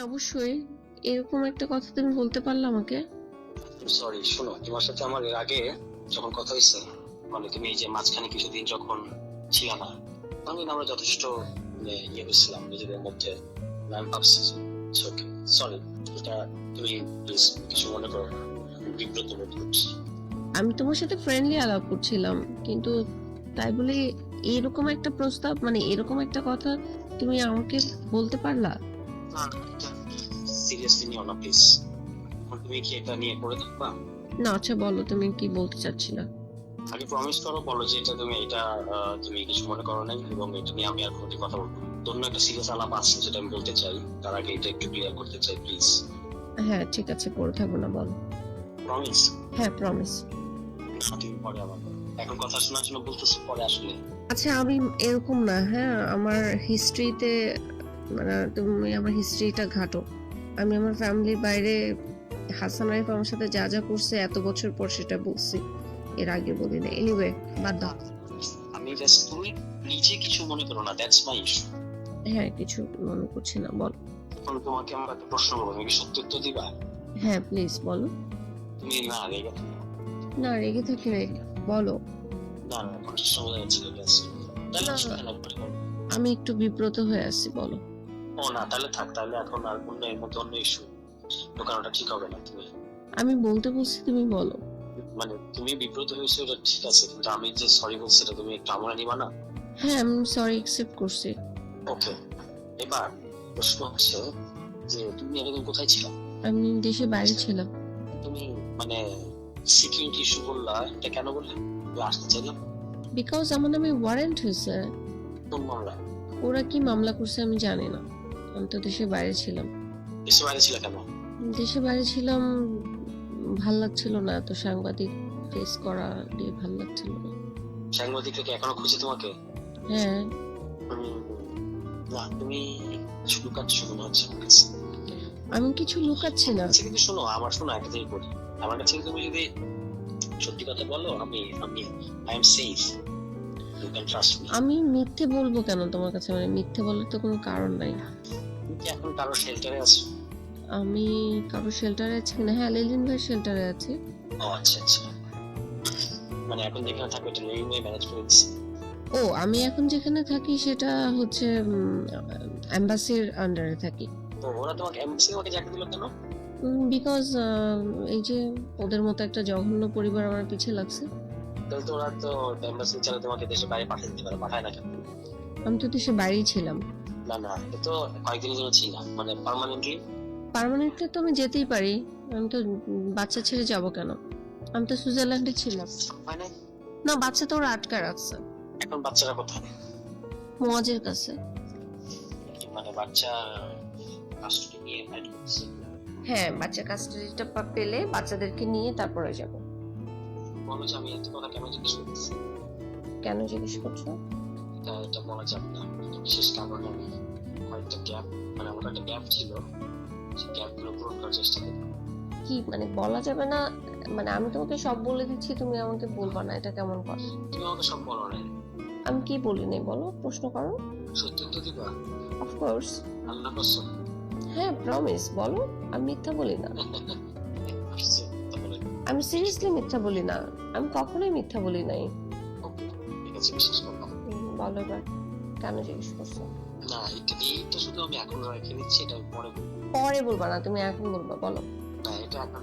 অবশ্যই। এরকম একটা কথা তুমি বলতে পারলে আমাকে? সরি, শোনো, তোমার সাথে আমার এর আগে যখন কথা হয়েছে, মানে তুমি এই যে মাঝখানে কিছুদিন যখন ছিল না, তখন আমরা যথেষ্ট হয়েছিলাম নিজেদের মধ্যে। আমি ভাবছি সরি, এটা তুমি প্লিজ কিছু মনে করো না, আমি বিব্রত বোধ করছি। আমি তোমার সাথে ফ্রেন্ডলি আলাপ করছিলাম, কিন্তু তাই বলে এরকম একটা প্রস্তাব, মানে এরকম একটা কথা তুমি আমাকে বলতে পারলা? না, এটা সিরিয়াসলি নিও না প্লিজ। তুমি কি এটা নিয়ে করে থাকবা? না, আচ্ছা বলো তুমি কি বলতে চাচ্ছিলা। আগে প্রমিস করো, বলো যে তুমি কিছু মনে করো নাই, এবং এটা নিয়ে আমি আর কোনোদিন কথা বলবো না। অন্য একটা সিরিয়াস আলাপ আছে যেটা আমি বলতে চাই, তার আগে এটা একটু ক্লিয়ার করতে চাই প্লিজ। হ্যাঁ ঠিক আছে, পড়ে থাকবো না, বলো। প্রমিস? হ্যাঁ প্রমিস। তুমি পরে আবার এখন কথা শোনার জন্য বলতেছো, পরে আসলে আচ্ছা আমি এরকম না, হ্যাঁ আমার হিস্ট্রিতে, মানে তুমি আমার হিস্ট্রিটা ঘাটো। আমি আমার ফ্যামিলির বাইরে হাসান আরিফ আমার সাথে যা যা করছে এত বছর পর সেটা বলছি, এর আগে বলি না। এনিওয়ে বাদ দাও। আমি জাস্ট, তুমি নিজে কিছু মনে করো না, দ্যাটস মাই ইস্যু। হ্যাঁ কিছু মনে করছি না, বল। এখন তোমাকে আমরা একটা প্রশ্ন করবো, তুমি কি সত্যি উত্তর দিবা? হ্যাঁ প্লিজ বলো। তুমি না রেগে থাকো। না রেগে থাকি না, বলো। না না, কণ্ঠস্বর বোঝা যাচ্ছে রেগে আছি। তাহলে না, সেখানে একবারে বলো। আমি একটু বিব্রত হয়ে আছি, বলো। ও না, তাহলে থাক, তাহলে এখন আর অন্য এর মধ্যে অন্য ইস্যু ঢোকানোটা ঠিক হবে না। তুমি আমি বলতে বলছি, তুমি বলো। মানে তুমি বিব্রত হয়েছো, ওটা ঠিক আছে, কিন্তু আমি যে সরি বলছি এটা তুমি একটু আমলে নিবা না? হ্যাঁ আমি সরি অ্যাকসেপ্ট করছি। ওকে, এবার প্রশ্ন হচ্ছে যে তুমি এতদিন কোথায় ছিলা? আমি দেশে বাইরে ছিলাম। তুমি মানে সিকিউরিটি ইস্যু বললা, এটা কেন বললে? আসতে চাইলাম বিকজ আমার নামে ওয়ারেন্ট হয়েছে। কোন মামলা? ওরা কি মামলা করছে আমি জানি না, আমি তো দেশের বাইরে ছিলাম। দেশে বাইরে ছিল কেন? দেশের বাইরে ছিলাম, ভাল লাগছিল না, তো সাংবাদিক ফেস করা দিয়ে ভাল লাগছিল না। সাংবাদিকরা কি এখনো খুঁজে তোমাকে? হ্যাঁ। উম, না, তুমি কিছু লুকাচ্ছ মনে হচ্ছে আমার কাছে। আমি কিছু লুকাচ্ছি না। আচ্ছা, কিন্তু শোনো, আমার শোনো একটা জিনিস বলি, আমার কাছে তুমি যদি সত্যি কথা বলো, আমি আমি I am safe, you can trust me. আমি মিথ্যে বলবো কেন তোমার কাছে, মানে মিথ্যে বলার তো কোনো কারণ নাই। তুমি কি এখন কারো শেল্টারে আছো? আমি কারো শেল্টারে আছি কিনা, হ্যাঁ লেলিন ভাই শেল্টারে আছি। ও আচ্ছা আচ্ছা, মানে এখন যেখানে থাকো এটা রেলওয়ে ম্যানেজ করে দিচ্ছে? ও আমি এখন যেখানে থাকি সেটা হচ্ছে এম্বাসির আন্ডারে থাকি। তো ওরা তোমাকে এমবাসি তোমাকে চাকরি দিল কেন? বিকজ এই যে ওদের মতো একটা জঘন্য পরিবার আমার পিছে লাগছে। তাহলে তো ওরা তো এমবাসি ছাড়া তোমাকে দেশের বাইরে পাঠিয়ে দিতে পারে, পাঠায় না কেন? আমি তো দেশে বাইরেই ছিলাম। না না, এটা তো কয়েকদিনের জন্য ছিল, মানে পার্মানেন্টলি। পার্মানেন্টলি তো আমি যেতেই পারি, আমি তো বাচ্চা ছেড়ে যাব কেন, আমি তো সুইজারল্যান্ডে ছিলাম। হয় না? না বাচ্চা তো ওরা আটকা রাখছে এখন বাচ্চারা কোথায়? মোয়াজের কাছে। মানে বাচ্চা কাস্টডি নিয়ে ফাইট করছে? হ্যাঁ বাচ্চা কাস্টাডিটা পেলে বাচ্চাদেরকে নিয়ে তারপরে যাব। বলো যে আমি এত কথা কেন জিজ্ঞেস করতেছি? কেন জিজ্ঞেস করছো? এটা বলা যাবে না, বিশেষ কারণে আমি কয়েকটা গ্যাপ, মানে আমার একটা গ্যাপ ছিল, সেই গ্যাপ গুলো পূরণ করার চেষ্টা করি। কি মানে বলা যাবে না? মানে আমি তোমাকে সব বলে দিচ্ছি, তুমি আমাকে বলবা না, এটা কেমন কথা? তুমি আমাকে সব বলো না। আমি কি বলি নাই বলো, প্রশ্ন করো। সত্যি তো দিবা? অফকোর্স। আল্লাহ কসম। হ্যাঁ প্রমিস, বলো। আমি মিথ্যা বলি না, তাহলে আমি সিরিয়াসলি মিথ্যা বলি না, আমি কখনোই মিথ্যা বলি নাই। ওকে, ঠিক আছে, বিশ্বাস করলাম। বলো এবার, কেন জিজ্ঞেস করছো? না, এইটা শুধু আমি এখন রেখে দিচ্ছি, এটা আমি পরে বলবো। পরে বলবা না, তুমি এখন বলবা, বলো। না, এটা এখন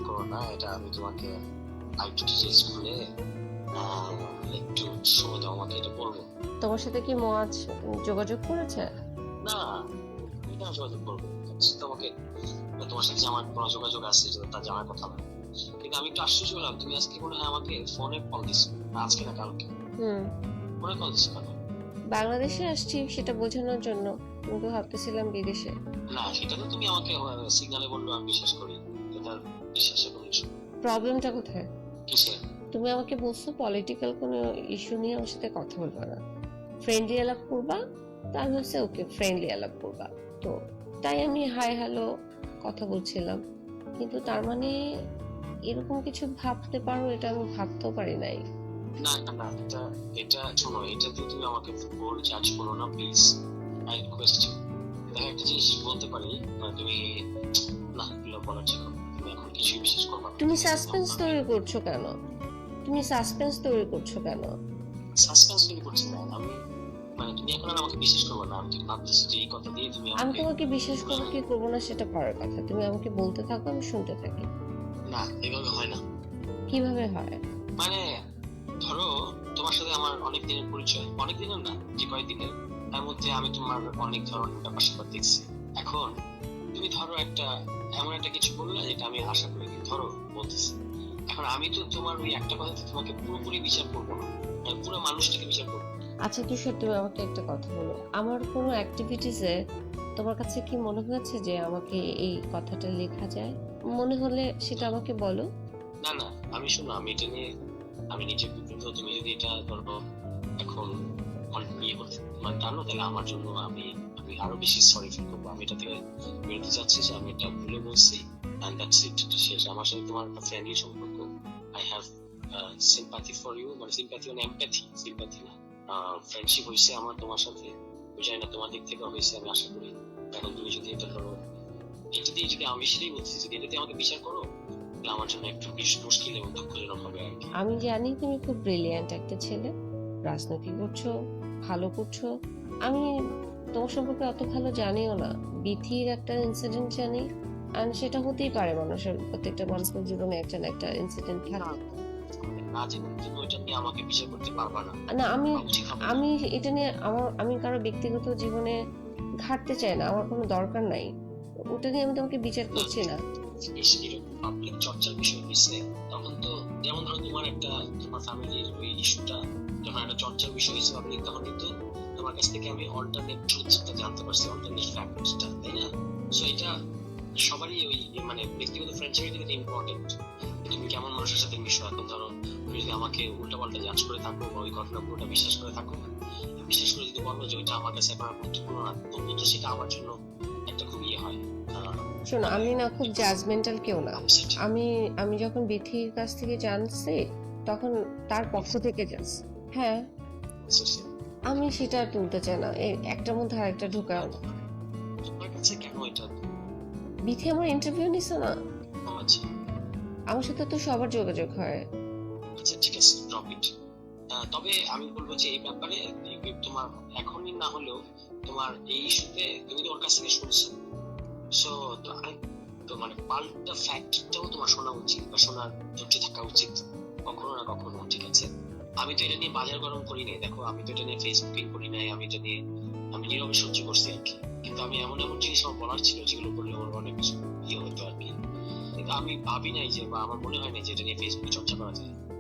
করো না, এটা আমি তোমাকে আরেকটু ডিটেলস খুলে একটু সময় দাও আমাকে, এটা বলবো। তোমার সাথে কি মোয়াজ যোগাযোগ করেছে? না, আমি কেন যোগাযোগ করবো? তোমাকে, তোমার সাথে যে আমার কোনো যোগাযোগ আছে সেটা তার জানার কথা না, কিন্তু আমি একটু আশ্চর্য হলাম, তুমি আজকে মনে হয় আমাকে ফোনে কল দিছো, আজকে না কালকে ফোনে কল দিছো কেন? বাংলাদেশে আসছি সেটা বোঝানোর জন্য, কিন্তু ভাবতেছিলাম বিদেশে। না, সেটা তো তুমি আমাকে সিগনালে বললো, আমি বিশ্বাস করি, এটা বিশ্বাসের কোনো ইস্যু। প্রবলেমটা কোথায়? কিসে? তুমি আমাকে বলছো পলিটিক্যাল কোনো ইস্যু নিয়ে আমার সাথে কথা বলবা না, ফ্রেন্ডলি আলাপ করবা। তো আমি হচ্ছে ওকে ফ্রেন্ডলি আলাপ করবা, তো তাই আমি হাই হ্যালো কথা বলছিলাম, কিন্তু তার মানে এরকম কিছু ভাবতে পারো এটা আমি ভাবতেও পারি নাই। না না, এটা শোনো, এটা দিয়ে তুমি আমাকে ভুল জাজ করো না প্লিজ, আই রিকোয়েস্ট ইউ। দেখো একটা জিনিস বলতে পারি, তুমি না এগুলো বলার ছিল না। তুমি এখন কিছুই বিশ্বাস করবে না। তুমি সাসপেন্স তৈরি করছো কেন? তুমি সাসপেন্স তৈরি করছো কেন? সাসপেন্স তৈরি করছি না আমি, তুমি এখন আর আমাকে বিশ্বাস করবে না। আমি তুমি ভাবতেছি যে এই কথা দিয়ে তুমি আমি আমাকে তোমাকে বিশ্বাস করবো কি করবো না সেটা পরের কথা, তুমি আমাকে বলতে থাকো, আমি শুনতে থাকি। না এভাবে হয় না। কিভাবে হয়? ধরো তোমার সাথে আমার অনেক দিনের পরিচয়, অনেক দিনের না, যে কয়েকদিনের, তার মধ্যে আমি তোমার অনেক ধরনের ব্যাপার স্যাপার দেখছি। এখন তুমি ধরো এমন একটা কিছু বললে যেটা আমি আশা করি, ধরো বলতেছি, এখন আমি তো তোমার ওই একটা কথাতে তোমাকে পুরোপুরি বিচার করবো না, পুরো মানুষটাকে বিচার করবো। আচ্ছা তুষার, তুমি আমাকে একটা কথা বলো, আমার কোনো অ্যাক্টিভিটিসে তোমার কাছে কি মনে হয়েছে যে আমাকে এই কথাটা লেখা যায়? মনে হলে সেটা আমাকে বলো। না না, আমি শোনো, আমি এটা নিয়ে আমি নিজে বিব্রত। তুমি যদি এটা ধরো এখন ইয়ে করতে টানো, তাহলে আমার জন্য আমি আমি আরো বেশি সরি ফিল করবো। আমি এটা থেকে বেরোতে চাচ্ছি যে আমি এটা ভুলে বলছি, এন্ড দ্যাটস ইট, শেষ। আমার সাথে তোমার একটা ফ্রেন্ডলি সম্পর্ক। I have sympathy for you, sympathy মানে এমপ্যাথি, সিম্পাথি না, ফ্রেন্ডশিপ হয়েছে আমার তোমার সাথে। বুঝাই না তোমার দিক থেকে হয়েছে, আমি আশা করি। এখন তুমি যদি এটা ধরো, এটা দিয়ে যদি আমি সেটাই বলছি, যদি এটা দিয়ে আমাকে বিচার করো, তাহলে আমার জন্য একটু বেশ মুশকিল এবং দুঃখজনক হবে আর কি। আমি জানি তুমি খুব ব্রিলিয়ান্ট একটা ছেলে, রাজনীতি করছো, ভালো করছো। আমি তোমার সম্পর্কে অত ভালো জানিও না, বিথির একটা ইনসিডেন্ট জানি, আর সেটা হতেই পারে, মানুষের প্রত্যেকটা মানুষের জীবনে একটা না একটা ইনসিডেন্ট থাকে। না জেনে তুমি ওইটা নিয়ে আমাকে বিচার করতে পারবা না। না, আমি উচিত হবে না। আমি এটা নিয়ে আমি কারো ব্যক্তিগত জীবনে ঘাটতে চাই না, আমার কোনো দরকার নাই, ওটা নিয়ে আমি তোমাকে বিচার করছি না। এরকম পাবলিক চর্চার বিষয় হয়েছে, তখন তো যেমন ধরো তোমার ফ্যামিলির ওই ইস্যুটা যখন একটা চর্চার বিষয় হয়েছে পাবলিক, তখন কিন্তু তোমার কাছ থেকে আমি অল্টারনেট ট্রুথটা জানতে পারছি, অল্টারনেট ফ্যাক্টটা, তাই না? সো এটা সবারই ওই ব্যক্তিগত ফ্রেন্ডশিপের ক্ষেত্রে ইম্পর্টেন্ট। তুমি কেমন মানুষের সাথে মিশো। এখন ধরো তুমি যদি আমাকে উল্টাপাল্টা জাজ করে থাকো বা ওই ঘটনা পুরোটা বিশ্বাস করে থাকো, বিশ্বাস করে যদি বলো যে ওইটা আমার কাছে এখন আর গুরুত্বপূর্ণ না, তবুও তো সেটা আমার জন্য একটা খুব ইয়ে হয়। শোনো, আমি না খুব জাজমেন্টাল কেউ না। আপসেট। আমি আমি যখন বিথির কাছ থেকে জানছি, তখন তার পক্ষ থেকে জানছি। হ্যাঁ, আমি সেটা আর তুলতে চাই না, এই একটার মধ্যে আরেকটা ঢোকাও না। তোমার কাছে কেন এটা? বিথি আমার ইন্টারভিউ নিছে না, আচ্ছা আমার সাথে তো সবার যোগাযোগ হয়। আচ্ছা, ঠিক আছে, ড্রপ ইট। তবে আমি বলবো যে এই ব্যাপারে তোমার এখনই না হলেও তোমার এই ইস্যুতে তুমি তো ওর কাছ থেকে শুনছো, সো তো পাল্টা ফ্যাক্টটাও তোমার শোনা উচিত বা শোনার ধৈর্য থাকা উচিত কখনো না কখনো, ঠিক আছে? আমি তো এটা নিয়ে বাজার গরম করি নাই, দেখো আমি তো এটা নিয়ে ফেসবুকিং করি নাই, আমি এটা নিয়ে আমি নীরবে সহ্য করছি আর কি। কিন্তু আমি এমন এমন জিনিস আমার বলার ছিল যেগুলো বললে আমার অনেক কিছু ইয়ে হতো আর কি। কিন্তু আমি ভাবি নাই যে, বা আমার মনে হয় না যে এটা নিয়ে ফেসবুকে চর্চা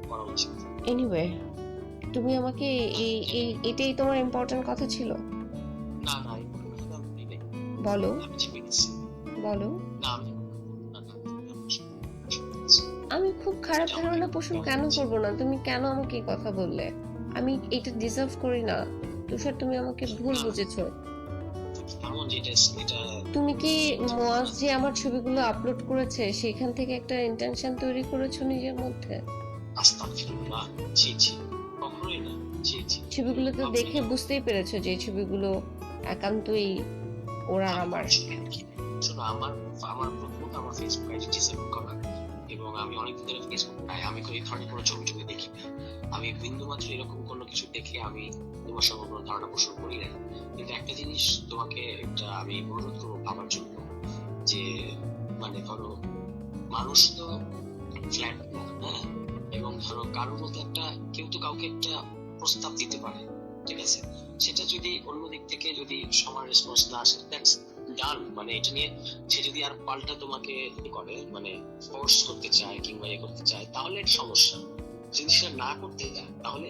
করা উচিত। এনিওয়ে, তুমি আমাকে এটাই তোমার ইম্পর্টেন্ট কথা ছিল? না না, এই কথাটা আমি বলি নাই। বলো আমি চেপে গেছি। বলো। না আমি না, না, আমি খুব খারাপ ধারণা পোষণ কেন করবো না? তুমি কেন আমাকে এই কথা বললে? আমি এটা ডিজার্ভ করি না। তুষার, তুমি আমাকে ভুল বুঝেছো। এমন যেটা এটা তুমি কি মুয়াজ যে আমার ছবিগুলো আপলোড করেছে সেখান থেকে একটা ইন্টেনশন তৈরি করেছো নিজের মধ্যে? আস্তাগফিরুল্লাহ, জি জি, কখনোই না, জি জি। ছবিগুলো তো দেখে বুঝতেই পেরেছো যে এই ছবিগুলো একান্তই ওরা আর আমার। শোনো, আমার প্রথমত আমার ফেসবুক আইডি ডিসেবল করা, এবং আমি অনেকদিন ধরে ফেসবুক নাই, আমি এই ধরনের কোনো ছবি টবি দেখি না। আমি বিন্দু মাত্র এরকম কোনো কিছু দেখে আমি তোমার সঙ্গে কোনো ধারণা পোষণ করি না। কিন্তু একটা জিনিস তোমাকে আমি অনুরোধ করবো ভাবার জন্য, যে ধরো মানুষ তো ফ্ল্যাট না, হ্যাঁ? এবং ধরো কারোর মধ্যে কেউ তো কাউকে একটা প্রস্তাব দিতে পারে, ঠিক আছে? সেটা যদি অন্য দিক থেকে যদি সমান রেসপন্স না আসে, দ্যাটস ডান। এটা নিয়ে সে যদি আর পাল্টা তোমাকে করে ফোর্স করতে চায় কিংবা করতে চায়, তাহলে এটা সমস্যা। যদি সেটা না করতে চায়, তাহলে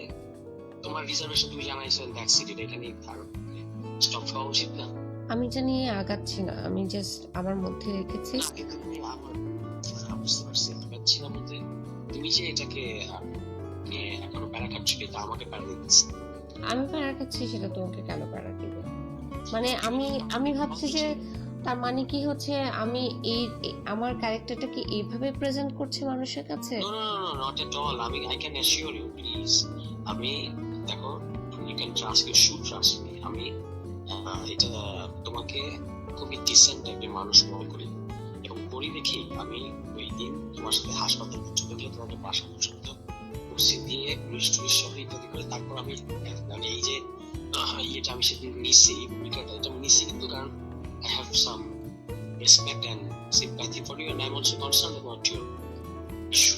তোমার রিজার্ভেশন তুমি জানাইছো, দ্যাটস ইট, এটা নিয়ে স্টপ হওয়া উচিত না। আমি জানি আগাচ্ছি না, আমি জাস্ট আমার মধ্যে রেখেছি। না, কিন্তু তুমি আমার বুঝতে পারছি আগাচ্ছি না বলতে, তুমি যে এটাকে এখনো প্যারা খাচ্ছ, কিন্তু আমাকে প্যারা দিচ্ছি। আমি প্যারা খাচ্ছি সেটা তোমাকে কেন প্যারা দিবে? আমি ভাবছি যে তার মানে কি হচ্ছে, আমি আমার ক্যারেক্টারটাকে এইভাবে প্রেজেন্ট করছি মানুষের কাছে? No no no, not at all. I can assure you please. দেখো, you can trust, you should trust me. আমি এটা তোমাকে খুবই ডিসেন্ট একটা মানুষ মনে করি, এবং করি দেখি আমি ওই দিন তোমার সাথে হাসপাতাল পর্যন্ত গিয়ে তোমাকে বাসা পর্যন্ত কুর্সি দিয়ে পুলিশ টুলিশ সহ ইত্যাদি করে তারপর আমি মানে এই যে ইয়েটা আমি সেদিন নিচ্ছি, ভূমিকাটা এটা আমি নিচ্ছি কিন্তু কারণ I have some respect and sympathy for you, and I am also concern about your issue.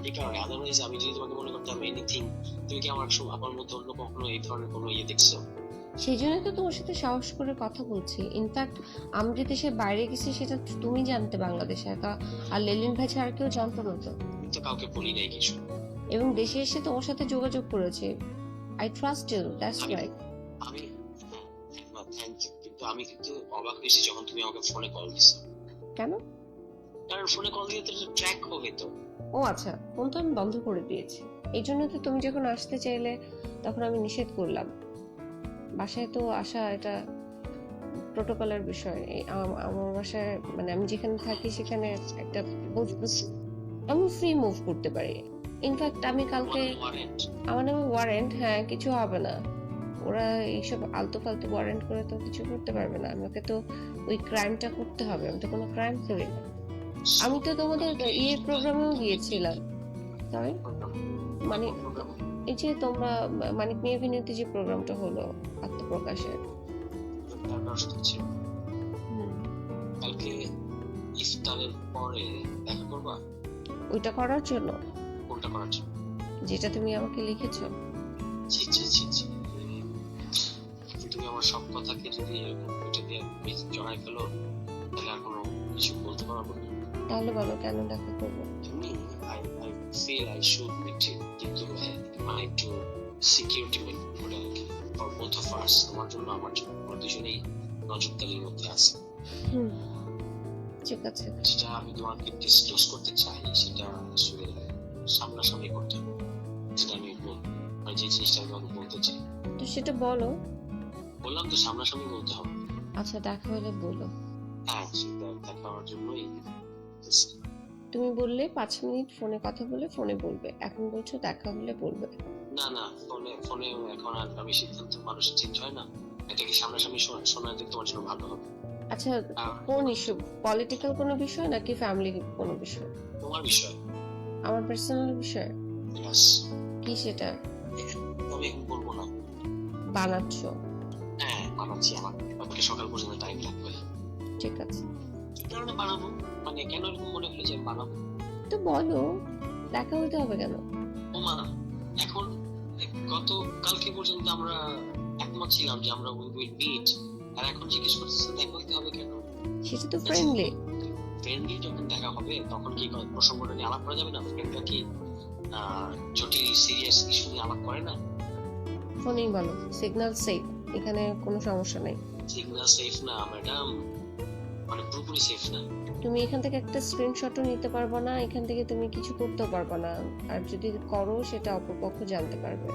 এই কারণে আদারওয়াইজ আমি যদি তোমাকে মনে করতাম এনিথিং, তুমি কি আমার মধ্যে অন্য কখনো এই ধরনের কোনো ইয়ে দেখছো? সেই জন্য তো তোমার সাথে সাহস করে কথা বলছি। ইনফ্যাক্ট আমি যে দেশের বাইরে গেছি সেটা তুমি জানতে বাংলাদেশে একা, আর লেলিন ভাই ছাড়া কেউ জানতো না তো। আমি তো কাউকে বলি নাই কিছু। এবং দেশে এসে তোমার সাথে যোগাযোগ করেছি। আই ট্রাস্ট ইউ, দ্যাটস আমি রাইট। আমি থ্যাংক ইউ, কিন্তু আমি কিন্তু অবাক হয়েছি যখন তুমি আমাকে ফোনে কল দিছো। কেন? কারণ ফোনে কল দিয়ে তো ট্র্যাক হবে তো। ও আচ্ছা, ফোন তো আমি বন্ধ করে দিয়েছি। এই জন্য তো তুমি যখন আসতে চাইলে তখন আমি নিষেধ করলাম। বাসায় তো আসা এটা প্রোটোকলের বিষয়। আমার বাসায় মানে আমি যেখানে থাকি সেখানে একটা আমি ফ্রি মুভ করতে পারি। ইনফ্যাক্ট আমি কালকে ওয়ারেন্ট আমার নামে ওয়ারেন্ট, হ্যাঁ কিছু হবে না। ওরা এইসব আলতু ফালতু ওয়ারেন্ট করে তো কিছু করতে পারবে না। আমাকে তো ওই ক্রাইমটা করতে হবে, আমি তো কোনো ক্রাইম করি না। আমি তো তোমাদের প্রোগ্রামেও গিয়েছিলাম। সরি, মানে এই যে তোমরা মানিক নিয়ে অভিনীত যে প্রোগ্রামটা হলো আত্মপ্রকাশের, কালকে ইফতারের পরে দেখা করবা? ওইটা করার জন্য? কোনটা করার জন্য? যেটা তুমি আমাকে লিখেছো। ছি ছি ছি ছি, তুমি আমার সব কথাকে যদি এরকম এটা দিয়ে জড়াই ফেলো তাহলে আর কোনো কিছু বলতে পারবো না। তাহলে বলো কেন দেখা করবো? এমনি I feel I should meet you, কিন্তু মানে একটু সিকিউরিটি করে আর কি for both of us, তোমার জন্য আমার জন্য, আমরা দুজনেই নজরদারির মধ্যে আছি। ঠিক আছে, যেটা আমি তোমাকে ডিসক্লোজ করতে চাই সেটা আসলে সামনাসামনি করতে হবে, যেটা আমি মানে যে জিনিসটা আমি তোমাকে বলতে চাই তো সেটা বলো। বললাম তো সামনাসামনি বলতে হবে। আচ্ছা দেখা হলে বলো। হ্যাঁ, সেটা দেখা হওয়ার জন্যই তুমি বললে 5 মিনিট ফোনে কথা বলে ফোনে বলবে, এখন বলছো দেখা হলে বলবে। না না, ফোনে এখন আর আমি সিদ্ধান্ত মানুষের চেঞ্জ হয় না, এটা কি সামনাসামনি শোনাতে তোমার জন্য ভালো হবে। আচ্ছা, কোন ইস্যু? পলিটিক্যাল কোনো বিষয় নাকি ফ্যামিলি কোনো বিষয়? তোমার বিষয়। আমার পার্সোনাল বিষয়? ইয়েস। কি সেটা? আমি এখন বলবো না। বানাচ্ছ? হ্যাঁ বানাচ্ছি, আমাকে সকাল পর্যন্ত টাইম লাগবে। ঠিক আছে, কি কারণে বানাবো, মানে কেন এরকম মনে হলো যে বানাবো? তো বলো, দেখা হইতে হবে কেন? ও মা, এখন গত কালকে পর্যন্ত আমরা একমত ছিলাম যে আমরা উইল মিট, আর এখন জিজ্ঞেস করতেছে দেখা হইতে হবে কেন? সেটা তো ফ্রেন্ডলি। ফ্রেন্ডলি যখন দেখা হবে তখন কি প্রসঙ্গটা নিয়ে আলাপ করা যাবে না? ফ্রেন্ডরা কি জটিল সিরিয়াস ইস্যু নিয়ে আলাপ করে না? ফোনেই বলো, সিগন্যাল সেফ, এখানে কোনো সমস্যা নেই। সিগন্যাল সেফ না ম্যাডাম, মানে পুরোপুরি সেফ না। তুমি এখান থেকে একটা স্ক্রিনশটও নিতে পারবে না, এখান থেকে তুমি কিছু করতেও পারবে না, আর যদি করো সেটা অপরপক্ষ জানতে পারবে।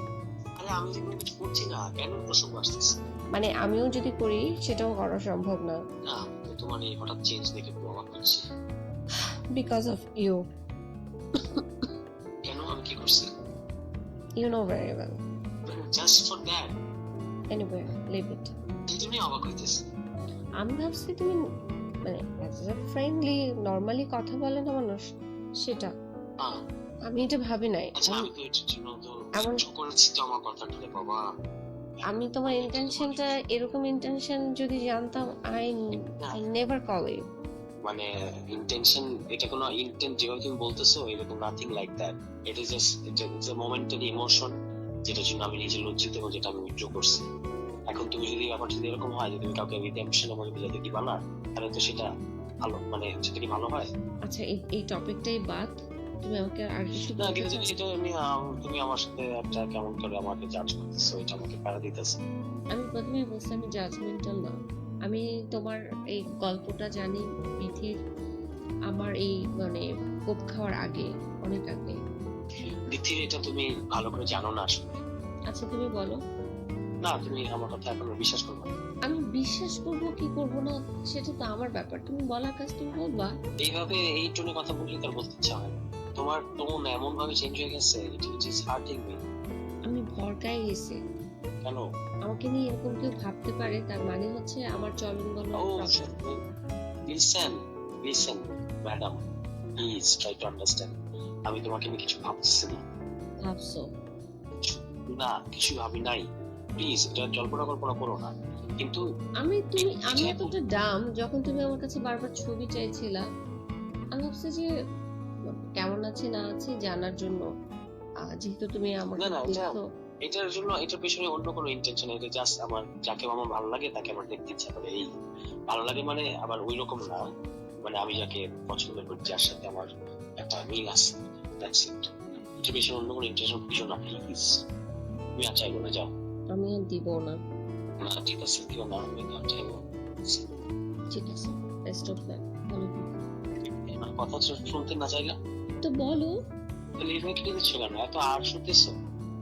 আরে আমি যেগুলো কিছু করছি না, কেন প্রসঙ্গ আসতেছে? মানে আমিও যদি করি সেটাও করা সম্ভব না। না, তোমার এই হঠাৎ চেঞ্জ দেখে খুব অবাক হচ্ছি। Because of you. কেন, আমি কি করছি? You know very well. Just for that. Anyway, leave it. এই জন্যই অবাক হইতেছে। আমি ভাবছি তুমি মানে অ্যাজ এ ফ্রেন্ডলি নরমালি কথা বলে না মানুষ, সেটা আমি এটা ভাবি নাই। আচ্ছা, আমি তো এটার জন্য তো এমন করেছি তো আমার কথাটা বাবা। আমি তোমার ইন্টেনশনটা এরকম ইন্টেনশন যদি জানতাম, আই নেভার কল ইউ। মানে ইন্টেনশন, এটা কোনো ইন্টেন্ট যেভাবে তুমি বলতেছো এরকম nothing like that. It is just it's a momentary emotion, যেটার জন্য আমি নিজে লজ্জিত এবং যেটা আমি উইথড্র করছি। এখন তুমি যদি ব্যাপার যদি এরকম হয় যে তুমি কাউকে রিডেম্পশনের মধ্যে বুঝাতে দিবা না, তাহলে তো সেটা ভালো, মানে সেটা কি ভালো হয়? আচ্ছা, এই টপিকটাই বাদ, তুমি আমাকে আর কিছু না, বলতে কিন্তু চাও? এটা তুমি আমার সাথে একটা কেমন করে আমাকে জাজ করতেছো, এটা আমাকে প্যারা দিতেছে। আমি প্রথমেই বলছি আমি জাজমেন্টাল না। আমি তোমার এই গল্পটা জানি বিথির, আমার এই মানে কোপ খাওয়ার আগে, অনেক আগে। বিথির এটা তুমি ভালো করে জানো না আসলে। আচ্ছা তুমি বলো। না, তুমি আমার কথা এখনো বিশ্বাস করবে না। আমি বিশ্বাস করবো কি করবো না সেটা তো আমার ব্যাপার, তুমি বলার কাজ তুমি বলবা। এইভাবে এই টোনে কথা বললে তার বলতে ইচ্ছা হয় না। তোমার টোন এমন ভাবে চেঞ্জ হয়ে গেছে, ইট ইজ হার্টিং মি। আমি ভরকায় গেছি। কেন? আমাকে নিয়ে এরকম কেউ ভাবতে পারে তার মানে হচ্ছে আমার চলন বলন ও problem. Listen, listen madam, please try to understand. আমি তোমাকে নিয়ে কিছু ভাবতেছি না। ভাবছো? না, কিছু ভাবি নাই। প্লিজ এটা জল্পনা কল্পনা করো না। কিন্তু আমি এতটা ডাম যখন তুমি আমার কাছে বারবার ছবি চাইছিলা, আমি ভাবছি যে কেমন আছে না আছে জানার জন্য, যেহেতু তুমি আমাকে না, দেখছো। এটার জন্য এটার পেছনে অন্য কোনো ইন্টেনশন, এটা জাস্ট আমার যাকে আমার ভালো লাগে তাকে আমার দেখতে ইচ্ছা করে। এই ভালো লাগে মানে আবার ওই রকম না, মানে আমি যাকে পছন্দ করি, যার সাথে আমার একটা মিল আছে, দ্যাটস ইট। এটার পেছনে অন্য কোনো ইন্টেনশন কিছু না। প্লিজ তুমি আর চাইবো না, যাও। আমি আর দিব না। না ঠিক আছে, কেউ না, আমি আর চাইবো। ঠিক আছে, বেস্ট অফ লাক। ভালো থেকো। আমার কথা শুনতে না চাইলা তো বলো। তাহলে এভাবে কেটে দিচ্ছ কেন? এত আর শুনতেছো?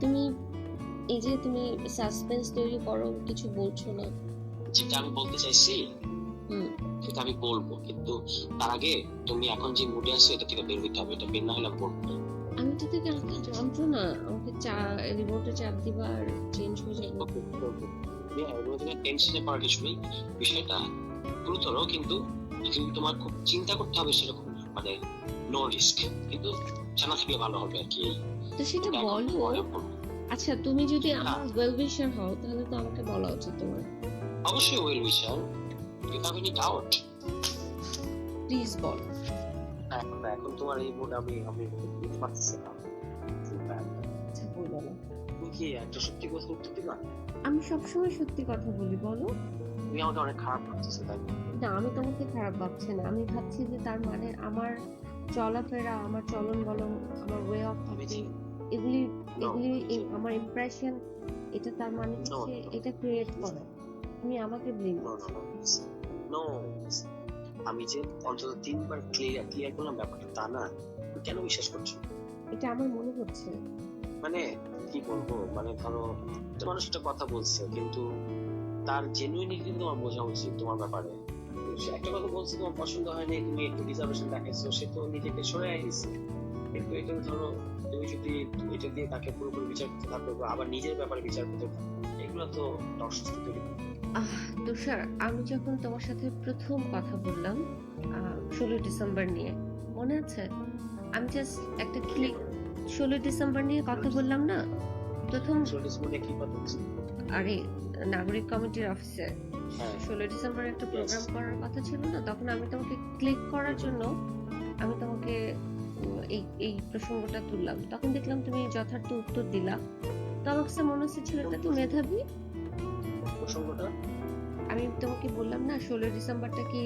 তুমি এই যে তুমি সাসপেন্স তৈরি করো, কিছু বলছো না। যেটা আমি বলতে চাইছি হুম। সেটা আমি বলবো, কিন্তু তার আগে তুমি এখন যে মুডে আছো এটা থেকে বের হইতে হবে। এটা বের না হলে আমি বলবো না। আমি তো থেকে আমাকে জানতো না, আমাকে রিমোটে চাপ দিবা আর চেঞ্জ হয়ে যাবে। টেনশনে পড়ার কিছু নেই, বিষয়টা গুরুতর, কিন্তু যদি তোমার খুব চিন্তা করতে হবে সেরকম না, মানে নো রিস্ক, কিন্তু জানা থাকলে ভালো হবে আর কি। তো সেটা এখন বলো। পরে বলবো। আচ্ছা, তুমি যদি না। আমার ওয়েল উইশার হও তাহলে তো আমাকে বলা উচিত তোমার। অবশ্যই well wisher, without any doubt. Please বল। এখন তোমার এই মুড আমি বুঝতে পারতেছি না। আচ্ছা, বলো না। তুমি কি একটা সত্যি কথা উত্তর দিবা? আমি সবসময় সত্যি কথা বলি, বলো। তুমি আমাকে অনেক খারাপ লাগতেছে, তাই না? না, আমি তোমাকে খারাপ ভাবছি না। আমি ভাবছি যে তার মানে আমার চলাফেরা, আমার চলন বলন, আমার ওয়ে অফ আমি থিঙ্কিং, ঠিক- এগুলি No, এগুলি আমি- আমার ইমপ্রেশন, এটা তার মানে No, হচ্ছে no. এটা ক্রিয়েট করে। তুমি আমাকে ব্লেম No, করছো। no, no. No. আমি যে অন্তত 3 বার ক্লিয়ার করলাম ব্যাপারটা, তা না? তুমি কেন বিশ্বাস করছো? এটা আমার মনে হচ্ছে। মানে কি বলবো, মানে ধরো একটা মানুষ একটা কথা বলছে, কিন্তু তার জেনুইনিটি তোমার বোঝা উচিত তোমার ব্যাপারে। সে একটা কথা বলছে, তোমার পছন্দ হয়নি, তুমি একটু রিজার্ভেশন দেখাইছো, সে তো নিজেকে সরে আইছে। কিন্তু এটা ধরো তুমি যদি এটা দিয়ে তাকে পুরোপুরি বিচার করতে থাকো বা আবার নিজের ব্যাপারে বিচার করতে থাকো, এগুলো তো অস্বস্তি তৈরি করে। তুষার, আমি যখন তোমার সাথে প্রথম কথা বললাম 16 ডিসেম্বর নিয়ে, মনে আছে? আমি জাস্ট একটা ক্লিক, 16 ডিসেম্বর নিয়ে কথা বললাম না প্রথম। মনে কি কথা হচ্ছে? আরে, নাগরিক কমিটির অফিসে হ্যাঁ 16 ডিসেম্বর একটা প্রোগ্রাম করার কথা ছিল না? তখন আমি তোমাকে ক্লিক করার জন্য আমি তোমাকে এই এই প্রসঙ্গটা তুললাম। তখন দেখলাম তুমি যথার্থ উত্তর দিলা। তো আমার কাছে মনে হচ্ছে ছেলেটা তো মেধাবী। প্রসঙ্গটা আমি তোমাকে বললাম না 16 ডিসেম্বরটা কি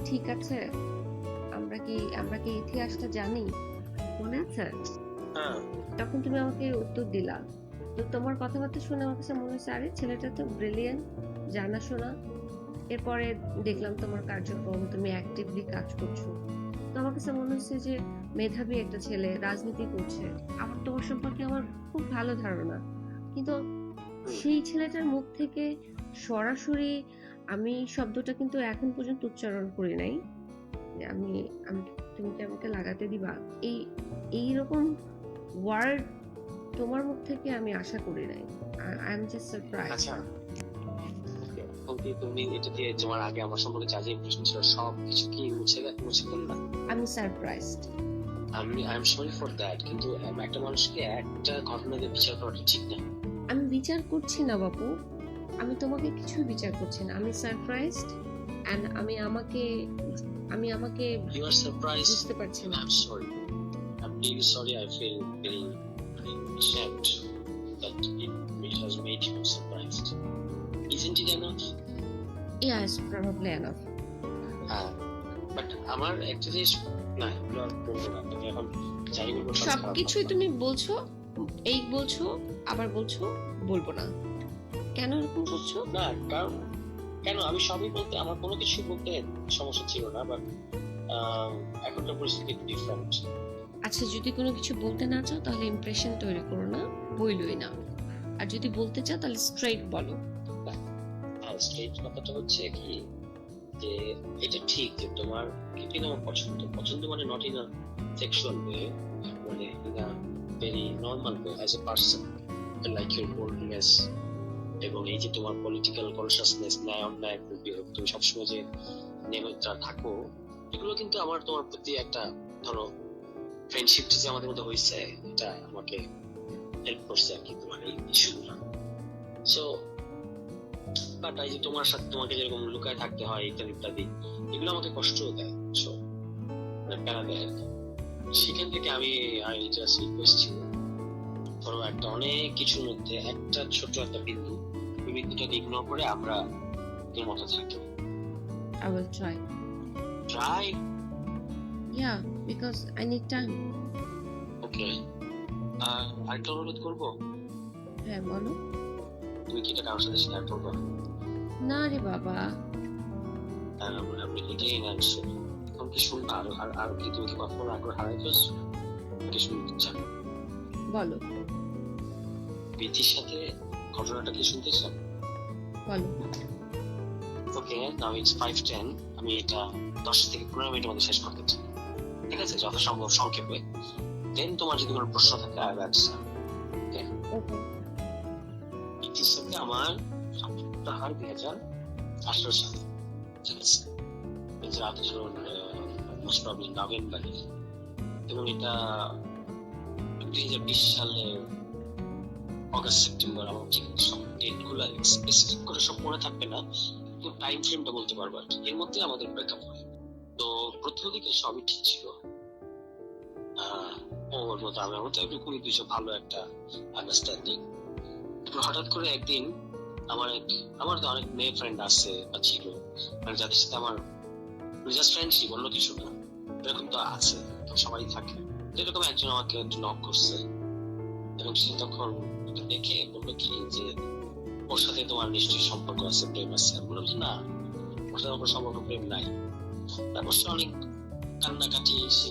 ঠিক আছে, আমরা কি ইতিহাসটা জানি, মনে আছে? হ্যাঁ তখন তুমি আমাকে উত্তর দিলা। তো তোমার কথাবার্তা শুনে আমার কাছে মনে হচ্ছে আরে ছেলেটা তো ব্রিলিয়ান্ট, জানাশোনা। এরপরে দেখলাম তোমার কার্যক্রম, তুমি অ্যাক্টিভলি কাজ করছো। তো আমার কাছে মনে হচ্ছে যে মেধাবী একটা ছেলে, রাজনীতি করছে। আমার তোমার সম্পর্কে আমার খুব ভালো ধারণা। কিন্তু সেই ছেলেটার মুখ থেকে সরাসরি আমি শব্দটা কিন্তু এখন পর্যন্ত উচ্চারণ করি নাই যে আমি আমি তুমি কি আমাকে লাগাতে দিবা, এইরকম ওয়ার্ড তোমার মুখ থেকে আমি আশা করি নাই। I am just surprise. আচ্ছা এখন কি তুমি এটা দিয়ে তোমার আগে আমার সম্পর্কে যা যা ইমপ্রেশন ছিল সব কিছু কি মুছে ফেললা? আমি surprised. I am sorry for that, কিন্তু একটা মানুষকে একটা ঘটনা দিয়ে বিচার করাটা ঠিক না। আমি বিচার করছি না বাবু, আমি তোমাকে কিছু বিচার করছি না। আমি সারপ্রাইজড এন্ড আমি আমাকে ইউ আর সারপ্রাইজড। বুঝতে পারছি না। I am sorry, I am really sorry. I feel very ashamed that it has made you surprised. Isn't it enough? Yes, probably enough. হ্যাঁ, বাট আমার একটা জিনিস না, এগুলো আর বলবো না। তুমি এখন যাই বলবো সব খারাপ সবকিছুই লাগবে। তুমি বলছো, এই বলছো, আবার বলছো বলবো না। কেন এরকম করছো? না কারণ কেন, আমি সবই বলতে, আমার কোনো কিছু বলতে সমস্যা ছিল না, বাট এখনকার পরিস্থিতি একটু ডিফারেন্ট। আচ্ছা, যদি কোনো কিছু বলতে না চাও তাহলে ইমপ্রেশন তৈরি করো না, বইলই না। আর যদি বলতে চাও তাহলে স্ট্রেইট বলো। হ্যাঁ, স্ট্রেট কথাটা হচ্ছে কি যে এটা ঠিক যে তোমার কি আমার পছন্দ মানে not in a sexual way, মানে in a very normal way as a person, like your boldness এবং এই যে তোমার পলিটিক্যাল কনসিয়াসনেস, ন্যায় অন্যায় বিরোধ, তুমি সবসময় যে নেমে থাকো, এগুলো কিন্তু আমার তোমার প্রতি একটা ধরো ফ্রেন্ডশিপটা যে আমাদের মধ্যে হয়েছে, এটা আমাকে হেল্প করছে আর কি তোমার এই ইস্যুগুলো। সো বাট এই যে তোমার সাথে তোমাকে যেরকম লুকায় থাকতে হয় ইত্যাদি ইত্যাদি, এগুলো আমাকে কষ্ট দেয়, সো প্যারা দেয় আর কি। সেখান থেকে আমি জাস্ট রিকোয়েস্ট ছিল, ধরো একটা অনেক কিছুর মধ্যে একটা ছোট একটা বিন্দু, ওই বিন্দুটাকে ইগনোর করে আমরা এর মতো থাকি। I will try. Try. Yeah, because I need time. ওকে, আরেকটা অনুরোধ করবো, হ্যাঁ বলো। তুমি কি এটা কারোর সাথে শেয়ার করবো? না রে বাবা। আপনি এটাই আনছো, এখন কি শুনবা? আরো কি তুমি কি কথা বলার আগ্রহ হারাই ফেলছো? কি শুনতে চান? বলো প্রীতির সাথে ঘটনাটা কি শুনতে চান? বলো। ওকে, নাও ইটস 5:10, আমি এটা 10 থেকে 15 মিনিটের মধ্যে শেষ করতে চাই, ঠিক আছে? যথাসম্ভব সংক্ষেপে। দেন তোমার যদি কোনো প্রশ্ন থাকে আই উইল আনসার। ওকে। প্রীতির সাথে আমার সম্পর্কটা হয় 2018 সালে, ঠিক আছে? 2018 মোস্ট প্রবাবলি নভেম্বরে, এবং এটা 2020 সালে অগাস্ট সেপ্টেম্বর। আমার ঠিক সব ডেটগুলো স্পেসিফিক করে সব মনে থাকবে না, কিন্তু টাইম ফ্রেমটা বলতে পারবো আর কি। এর মধ্যে আমাদের ব্রেকআপ হয়। তো প্রথম দিকে সবই ঠিক ছিল, ওর মতো আমার মতো খুবই দুইশো ভালো একটা আন্ডারস্ট্যান্ডিং। হঠাৎ করে একদিন আমার তো অনেক মেয়ে ফ্রেন্ড আছে বা ছিল, মানে যাদের সাথে আমার জাস্ট ফ্রেন্ডশিপ, অন্য কিছু না, এরকম তো আছে, তো সবাই থাকে। এরকম একজন আমাকে একটু নক করছে, এবং সে তখন এটা দেখে বললো কি যে ওর সাথে তোমার নিশ্চয়ই সম্পর্ক আছে, প্রেম আছে। আমি বললাম যে না, ওর সাথে আমার সম্পর্ক প্রেম নাই। তারপর সে অনেক কান্নাকাটি এসে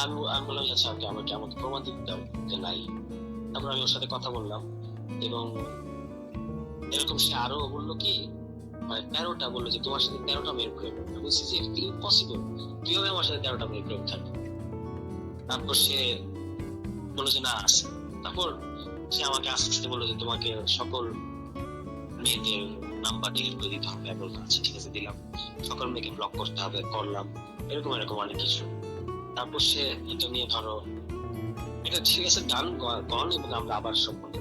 আমি বললাম আচ্ছা আমাকে প্রমাণ দিতে দাও যে নাই। তারপর আমি ওর সাথে কথা বললাম, এবং এরকম সে আরো বললো কি, মানে 13টা বললো যে তোমার সাথে 13টা মেয়ের প্রেম। আমি বলছি যে ইম্পসিবল, কিভাবে আমার সাথে 13টা মেয়ের প্রেম থাকে? তারপর সে বললো যে না আছে। তারপর সে আমাকে আস্তে আস্তে বললো যে তোমাকে সকল মেয়েদের নাম্বার ডিলিট করে দিতে হবে। আমি বললাম আচ্ছা ঠিক আছে, দিলাম। সকল মেয়েকে ব্লক করতে হবে, করলাম। এরকম অনেক কিছু। তারপর সে এটা নিয়ে ধরো এটা ঠিক আছে ডান গন, এবং আমরা আবার সম্পর্ক।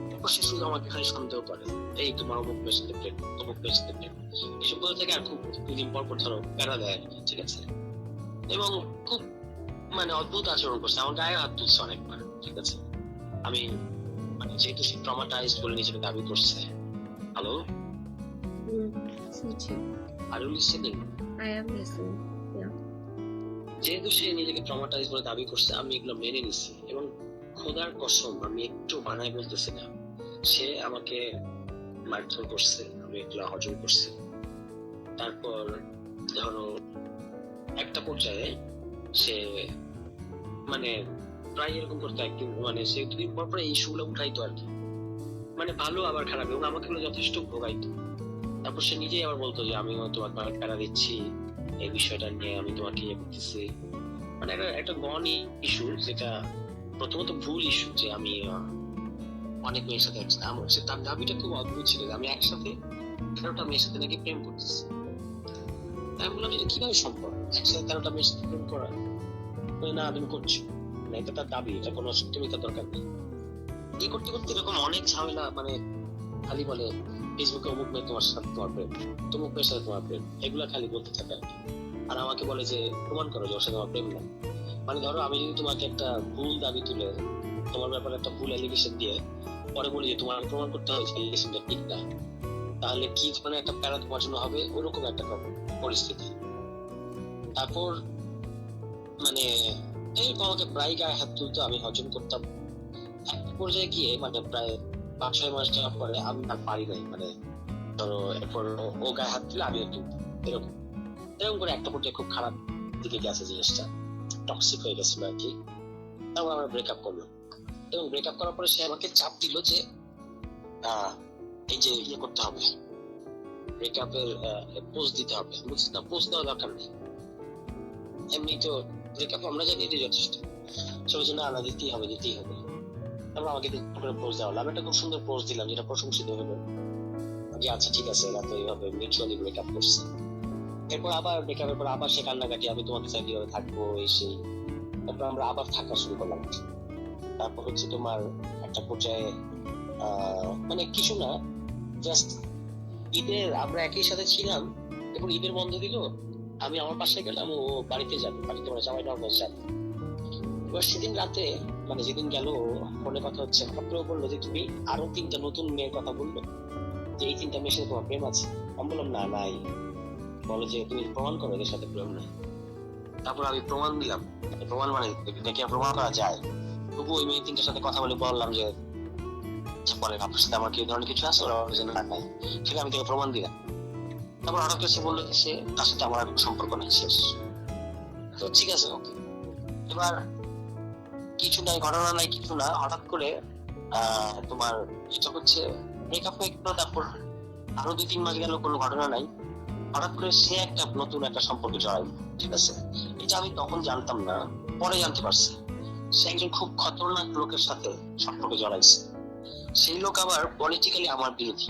তারপর সে শুধু আমাকে খালি সন্দেহ করে, এই তোমার অমুক মেয়ের সাথে প্রেম, অমুক মেয়ের সাথে প্রেম, এসব বলে থেকে আর খুব দুদিন পর ধরো প্যারা দেয় আর কি, ঠিক আছে? এবং খুব মানে অদ্ভুত আচরণ করছে, আমার গায়ে হাত তুলছে অনেকবার, ঠিক আছে? আমি মানে যেহেতু সে ট্রমাটাইজড বলে নিজেকে দাবি করছে। হ্যালো, শুনছি। Are you listening? I am listening. যেহেতু সে নিজেকে ট্রমাটাইজ বলে দাবি করছে, আমি এগুলো মেনে নিছি, এবং খোদার কসম আমি একটু বানাই বলতেছি না, সে আমাকে মারধর করছে, আমি এগুলো হজম করছি। তারপর ধরো একটা পর্যায়ে সে মানে প্রায় এরকম করতো, একদিন মানে সে দুদিন পর পর এই ইস্যুগুলো উঠাইতো আর কি, মানে ভালো আবার খারাপ, এবং আমাকে এগুলো যথেষ্ট ভোগাইতো। তারপর সে নিজেই আবার বলতো যে আমি তোমাকে প্যারা দিচ্ছি, এই বিষয়টা নিয়ে আমি তোমাকে ইয়ে করতেছি। মানে একটা গণই ইস্যু, যেটা প্রথমত ভুল ইস্যু যে আমি অনেক মেয়ের সাথে তার দাবিটা খুব অদ্ভুত ছিল যে আমি একসাথে 13টা মেয়ের সাথে নাকি প্রেম করতেছি। আমি বললাম এটা কিভাবে সম্ভব, একসাথে 13টা মেয়ের সাথে প্রেম করা? না তুমি করছো না, এটা তার দাবি, এটা কোনো সত্যমিতার দরকার নেই। এই করতে করতে এরকম অনেক ঝামেলা, মানে খালি বলে ফেসবুকে অমুক মেয়ে তোমার সাথে তোমার প্রেম, তমুক মেয়ের সাথে তোমার প্রেম, এগুলা খালি বলতে থাকে। আর আমাকে বলে যে প্রমাণ করো যে ওর সাথে আমার প্রেম না। মানে ধরো আমি যদি তোমাকে একটা ভুল দাবি তুলে, তোমার ব্যাপারে একটা ভুল এলিগেশন দিয়ে পরে বলি যে তোমার প্রমাণ করতে হয়েছে এলিগেশনটা ঠিক না, তাহলে কি মানে একটা প্যারা তোমার জন্য হবে, ওরকম একটা পরিস্থিতি। তারপর মানে এই আমাকে প্রায় গায়ে হাত তুলতো, আমি হজম করতাম। এক পর্যায়ে গিয়ে মানে প্রায় 5-6 মাস যাওয়ার পরে আমি আর পারি নাই, মানে ধরো এরপর ও গায়ে হাত দিলে আমি একটু এরকম এরকম করে একটা পর্যায়ে খুব খারাপ দিকে গেছে, জিনিসটা টক্সিক হয়ে গেছিল আর কি। তারপর আমরা ব্রেকআপ করলাম, এবং ব্রেকআপ করার পরে সে আমাকে চাপ দিল যে এই যে ইয়ে করতে হবে, ব্রেকআপের পোস্ট দিতে হবে। বুঝছি না, পোস্ট দেওয়ার দরকার নেই, এমনি তো ব্রেকআপ আমরা জানি এটা যথেষ্ট। সবাই না দিতেই হবে। তারপর আমাকে পোজ দেওয়া হলো। আমি একটা খুব সুন্দর পোজ দিলাম যেটা প্রশংসিত হলো যে আচ্ছা ঠিক আছে, এরা তো এইভাবে মিউচুয়ালি ব্রেকআপ করছে। এরপর আবার ব্রেকআপের পর আবার সে কান্নাকাটি, আমি তোমাদের সাথে কিভাবে থাকবো এই সেই। তারপর আমরা আবার থাকা শুরু করলাম। তারপর হচ্ছে তোমার একটা পর্যায়ে মানে কিছু না, জাস্ট ঈদের আমরা একই সাথে ছিলাম এবং ঈদের বন্ধ দিল, আমি আমার বাসায় গেলাম, ও বাড়িতে যাবে, বাড়িতে মানে জামাই নর্মাল যাবে। এবার সেদিন রাতে মানে যেদিন গেল ফোনে কথা হচ্ছে, হঠাৎ করে বললো যে তুমি আরো 3টা নতুন মেয়ের কথা বললো, যে এই 3টা মেয়ের সাথে তোমার প্রেম আছে। আমি বললাম না, নাই। বলে যে তুমি প্রমাণ করো এদের সাথে প্রেম নাই। তারপর আমি প্রমাণ দিলাম। প্রমাণ মানে এটা কি আর প্রমাণ করা যায়? তবু ওই মেয়ে 3টার সাথে কথা বলে বললাম যে পরে আপনার সাথে আমার কি ধরনের কিছু আছে, ওরা বললো যে না, নাই। ঠিক আমি তোকে প্রমাণ দিলাম। তারপর হঠাৎ করে সে বললো যে সে তার সাথে আমার আর কোনো সম্পর্ক নেই, শেষ। তো ঠিক আছে, ওকে। এবার কিছু নাই, ঘটনা নাই, কিছু না, হঠাৎ করে তোমার এটা হচ্ছে ব্রেকআপ হয়ে গেল। তারপর আরো 2-3 মাস গেল, কোনো ঘটনা নাই। হঠাৎ করে সে একটা নতুন একটা সম্পর্কে জড়াই। ঠিক আছে, এটা আমি তখন জানতাম না, পরে জানতে পারছি। সে একজন খুব খতরনাক লোকের সাথে সম্পর্কে জড়াইছে। সেই লোক আবার পলিটিক্যালি আমার বিরোধী।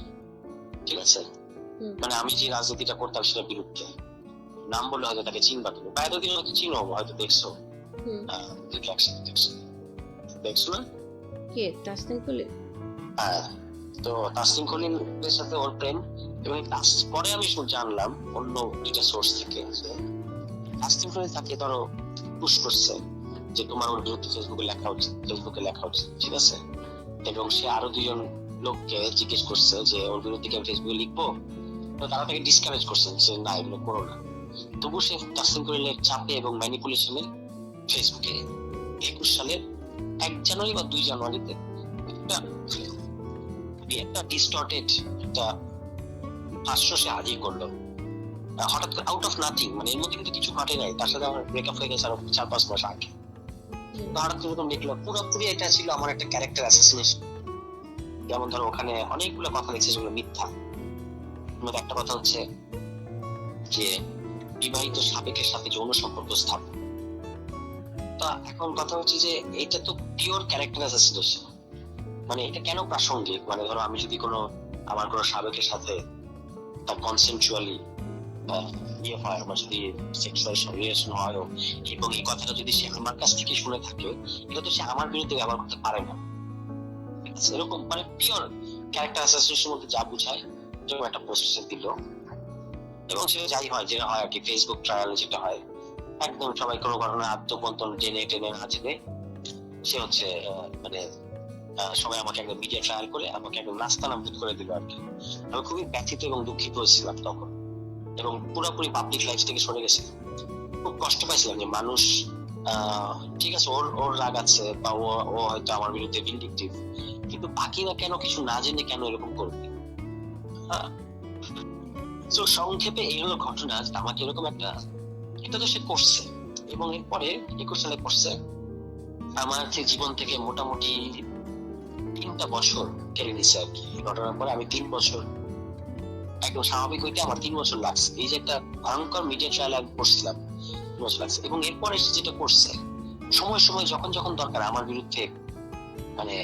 ঠিক আছে, মানে আমি যে রাজনীতিটা করতাম সেটা বিরুদ্ধে। নাম বলে হয়তো তাকে চিনবা, তুমি বাইরে দিন হয়তো চিনো, হয়তো দেখছো। দেখছো না? কে? তাসনিম খলিল? হ্যাঁ। তো তাসনিম খলিলের সাথে ওর প্রেম। এবং পরে আমি জানলাম অন্য 2টা সোর্স থেকে যে তাসনিম খলিল তাকে ধরো পুশ করছে যে তোমার ওর বিরুদ্ধে ফেসবুকে লেখা উচিত, ফেসবুকে লেখা উচিত। ঠিক আছে, এবং সে আরো 2জন লোককে জিজ্ঞেস করছে যে ওর বিরুদ্ধে কি আমি ফেসবুকে লিখবো। তো তারা তাকে ডিসকারেজ করছেন যে না, এগুলো করো না। তবু সে তাসনিম খলিলের চাপে এবং ম্যানিপুলেশনে ফেসবুকে 21 সালের 1 জানুয়ারি বা 2 জানুয়ারিতে একটা ডিস্টর্টেড একটা ভাষ্য সে হাজির করলো। হঠাৎ করে আউট অফ নাথিং, মানে এর মধ্যে কিন্তু কিছু ঘটে নাই। তার সাথে আমার ব্রেকআপ হয়ে গেছে আরো 4-5 মাস আগে। হঠাৎ করে এরকম দেখলো, পুরোপুরি এটা ছিল আমার একটা ক্যারেক্টার অ্যাসাসিনেশন। যেমন ধরো ওখানে অনেকগুলো কথা লিখছে যেগুলো মিথ্যা। মধ্যে একটা কথা হচ্ছে যে বিবাহিত সাবেকের সাথে যৌন সম্পর্ক স্থাপন। তা এখন কথা হচ্ছে যে এটা তো পিওর ক্যারেক্টার অ্যাসাসিনেশন। মানে এটা কেন প্রাসঙ্গিক? মানে ধরো আমি যদি আমার কোনো সাবেকের সাথে তার কনসেনচুয়ালি ইয়ে হয়, আমার যদি সেক্সুয়াল রিলেশন হয় এবং এই কথাটা যদি সে আমার কাছ থেকে শুনে থাকে, এটা তো সে আমার বিরুদ্ধে ব্যবহার করতে পারে না। এরকম মানে পিওর ক্যারেক্টার অ্যাসাসিনেশনের মধ্যে যা বুঝায়, যেরকম একটা পোস্ট দিল। এবং সে যাই হয়, যেটা হয় আর কি, ফেসবুক ট্রায়াল যেটা হয়, একদম সবাই কোনো ঘটনা আত্মপন্তন জেনে টেনে না জেনে সে হচ্ছে মানে সবাই আমাকে একদম মিডিয়া ট্রায়াল করে আমাকে একদম নাস্তানাবুদ করে দিল আর কি। আমি খুবই ব্যথিত এবং দুঃখিত হয়েছিলাম তখন, এবং পুরোপুরি পাবলিক লাইফ থেকে সরে গেছি। খুব কষ্ট পাইছিলাম যে মানুষ ঠিক আছে, ওর রাগ আছে বা ও হয়তো আমার বিরুদ্ধে ভিন্ডিকটিভ, কিন্তু বাকিরা কেন কিছু না জেনে কেন এরকম করবে? তো সংক্ষেপে এই হলো ঘটনা। আমাকে এরকম এটা তো সে করছে, এবং এরপরে 21 সালে করছে। আমার জীবন থেকে মোটামুটি 3টা বছর কেড়ে নিচ্ছে আর কি। ঘটনার পরে আমি 3 বছর একদম স্বাভাবিক হইতে আমার 3 বছর লাগছে। এই যে একটা ভয়ঙ্কর মিডিয়া ট্রায়াল আমি করছিলাম, 3 বছর লাগছে। এবং এরপরে সে যেটা করছে, সময় সময় যখন যখন দরকার আমার বিরুদ্ধে মানে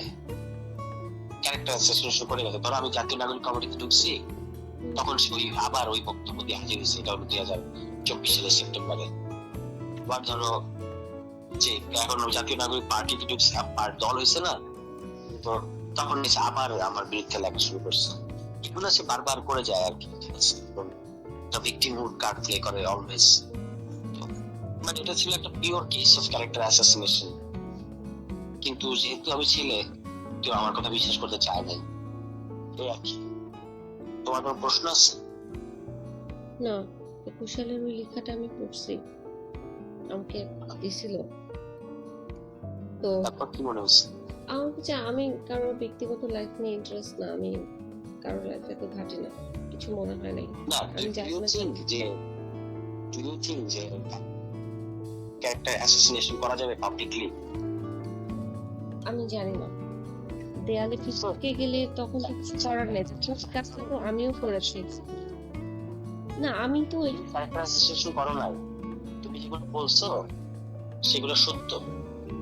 ক্যারেক্টার অ্যাসাসিনেশন করে গেছে। ধরো আমি জাতীয় নাগরিক কমিটিতে ঢুকছি, তখন সে আবার ওই বক্তব্য দিয়ে হাজির হয়েছে। এটা হলো 2024 সালের সেপ্টেম্বরে। আবার ধরো যে এখন জাতীয় নাগরিক পার্টিতে ঢুকছে, দল হয়েছে না, তো তখন এসে আবার আমার বিরুদ্ধে লেখা শুরু করছে। এগুলো সে বারবার করে যায় আর কি। ঠিক আছে, ভিকটিমহুড কার্ড প্লে করে অলওয়েজ। মানে এটা ছিল একটা pure case of character assassination. কিন্তু যেহেতু আমি ছেলে, কেউ আমার কথা বিশ্বাস করতে চায় না, এই আর কি। তোমার কোনো প্রশ্ন আছে? না, 21 সালের ওই লেখাটা আমি পড়ছি, আমাকে দিছিল। তো তারপর কি মনে হচ্ছে? আমার কাছে, আমি কারোর ব্যক্তিগত লাইফ নিয়ে ইন্টারেস্ট না, আমি কারোর লাইফে তো ঘাটি না, কিছু মনে হয় নাই। না, আমি ডু ইউ থিংক যে ক্যারেক্টার অ্যাসাসিনেশন করা যাবে পাবলিকলি? আমি জানি না, দেয়ালে পিছকে গেলে তখন তো কিছু করার নেই। কাজটা তো আমিও করেছি না, আমি তো ক্যারেক্টার অ্যাসাসিনেশন করো নাই। তুমি যেগুলো বলছো সেগুলো সত্য।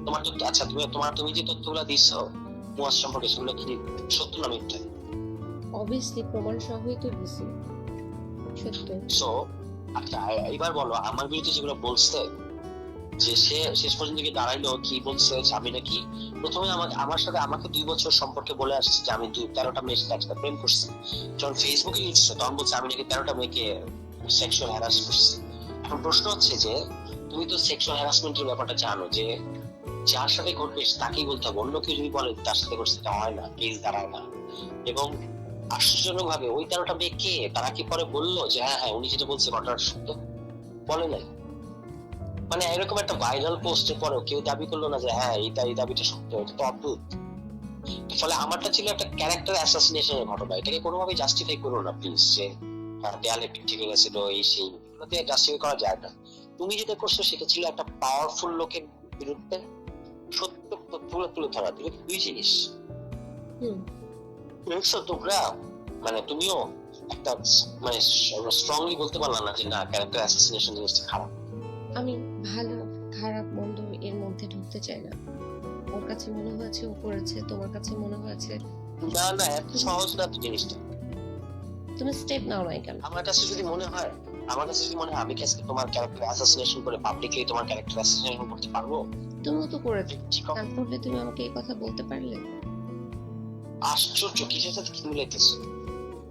তোমার তো আচ্ছা, তুমি যে তথ্যগুলো দিচ্ছ মুয়াজ সম্পর্কে, সেগুলো কি সত্য না মিথ্যা? অবভিয়াসলি প্রমাণ সহই তো দিছি, সত্য। সো আচ্ছা, এবার বলো আমার বিরুদ্ধে যেগুলো বলছে, যে সে শেষ পর্যন্ত গিয়ে দাঁড়াইলো, কি বলছে যে আমি নাকি প্রথমে আমার সাথে আমাকে 2 বছর সম্পর্কে বলে আসছে যে আমি 13টা মেয়ের সাথে একসাথে প্রেম করছি। যখন ফেসবুকে লিখছে তখন বলছে আমি নাকি 13টা মেয়েকে সেক্সুয়াল হ্যারাস করছি। এখন প্রশ্ন হচ্ছে যে তুমি তো সেক্সুয়াল হ্যারাসমেন্টের ব্যাপারটা জানো, যে যার সাথে ঘটবে তাকেই বলতে হবে, অন্য কেউ যদি বলে তার সাথে করছে, এটা হয় না, কেস দাঁড়ায় না। এবং আশ্চর্যজনক ভাবে ওই 13টা মেয়ে কে, তারা কি পরে বললো যে হ্যাঁ হ্যাঁ উনি যেটা বলছে ঘটনাটা সত্য? বলে নাই। মানে এরকম একটা ভাইরাল পোস্টের পরেও কেউ দাবি করলো না যে হ্যাঁ এই দাবিটা সত্য। এটা তো অদ্ভুত। ফলে আমারটা ছিল একটা ক্যারেক্টার অ্যাসাসিনেশনের ঘটনা। এটাকে কোনোভাবে জাস্টিফাই করো না প্লিজ, যে দেয়ালে পিঠ থেকে গেছিল এই সেই, এগুলোতে জাস্টিফাই করা যায় না। তুমি যেটা করছো সেটা ছিল একটা পাওয়ারফুল লোকের বিরুদ্ধে সত্য তুলে তুলে ধরা, দুই জিনিস। বুঝছো তোমরা? মানে তুমিও একটা মানে স্ট্রংলি বলতে পারলাম না যে না ক্যারেক্টার অ্যাসাসিনেশন জিনিসটা খারাপ। আমি ভালো খারাপ মন্দ এর মধ্যে ঢুকতে চাই না। ওর কাছে মনে হয়েছে ও করেছে, তোমার কাছে মনে হয়েছে। না না, এত সহজ না তো জিনিসটা। তুমি স্টেপ নাও নাই কেন? আমার কাছে যদি মনে হয় আমি কি আজকে তোমার ক্যারেক্টার অ্যাসাসিনেশন করে পাবলিকলি তোমার ক্যারেক্টার অ্যাসাসিনেশন করতে পারবো? তুমিও তো করেছো, ঠিক আছে। তারপরে তুমি আমাকে এই কথা বলতে পারলে? আশ্চর্য, কিসের সাথে কি মিলাইতেছো?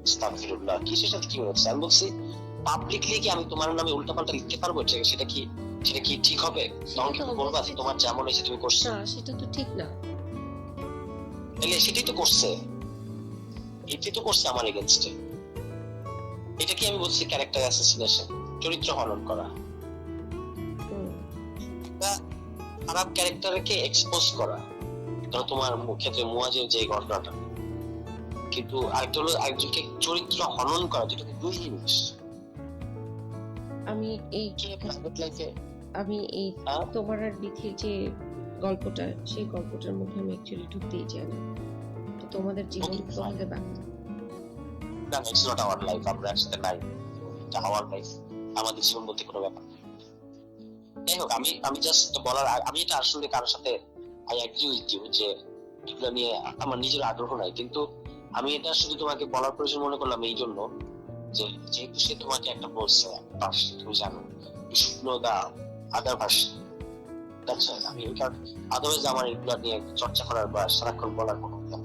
আস্তাগফিরুল্লাহ, কিসের সাথে কি মিলাইতেছো? আমি বলছি পাবলিকলি কি আমি তোমার নামে উল্টাপাল্টা লিখতে পারবো? সেটা কি ঠিক হবে? তখন কি বলবা যে তোমার যেমন হয়েছে তুমি করছো? না, সেটা তো ঠিক না। তাহলে সেটাই তো করছে, এটাই তো করছে আমার এগেইনস্টে। এটা কি আমি বলছি ক্যারেক্টার অ্যাসাসিনেশন, চরিত্র হনন করা, একটা খারাপ ক্যারেক্টারকে এক্সপোজ করা। ধরো তোমার ক্ষেত্রে মুয়াজের যে ঘটনাটা, কিন্তু আরেকটা হলো একজনকে চরিত্র হনন করা, যেটা দুই জিনিস। আমি এই প্রাইভেট লাইফে তোমার আর বিথির যে গল্পটা, সেই গল্পটার মধ্যে আমি অ্যাকচুয়ালি ঢুকতেই চাই না। তো তোমাদের জীবন তোমাদের ব্যাপার। না, ইটস নট আওয়ার লাইফ, আমরা একসাথে নাই, এটা আওয়ার লাইফ, আমাদের জীবন বলতে কোনো ব্যাপার নেই। যাই হোক, আমি জাস্ট বলার, আমি এটা আসলে কারোর সাথে আই এগ্রি উইথ ইউ যে এগুলো নিয়ে আমার নিজের আগ্রহ নাই, কিন্তু আমি এটা শুধু তোমাকে বলার প্রয়োজন মনে করলাম এই জন্য যে যেহেতু সে তোমাকে একটা বলছে, তুমি জানো শুকনো দা আদার ভার্সন, আচ্ছা আমি এই কারণ আদারওয়াইজ আমার এগুলো নিয়ে চর্চা করার বা সারাক্ষণ বলার কোনো নেই।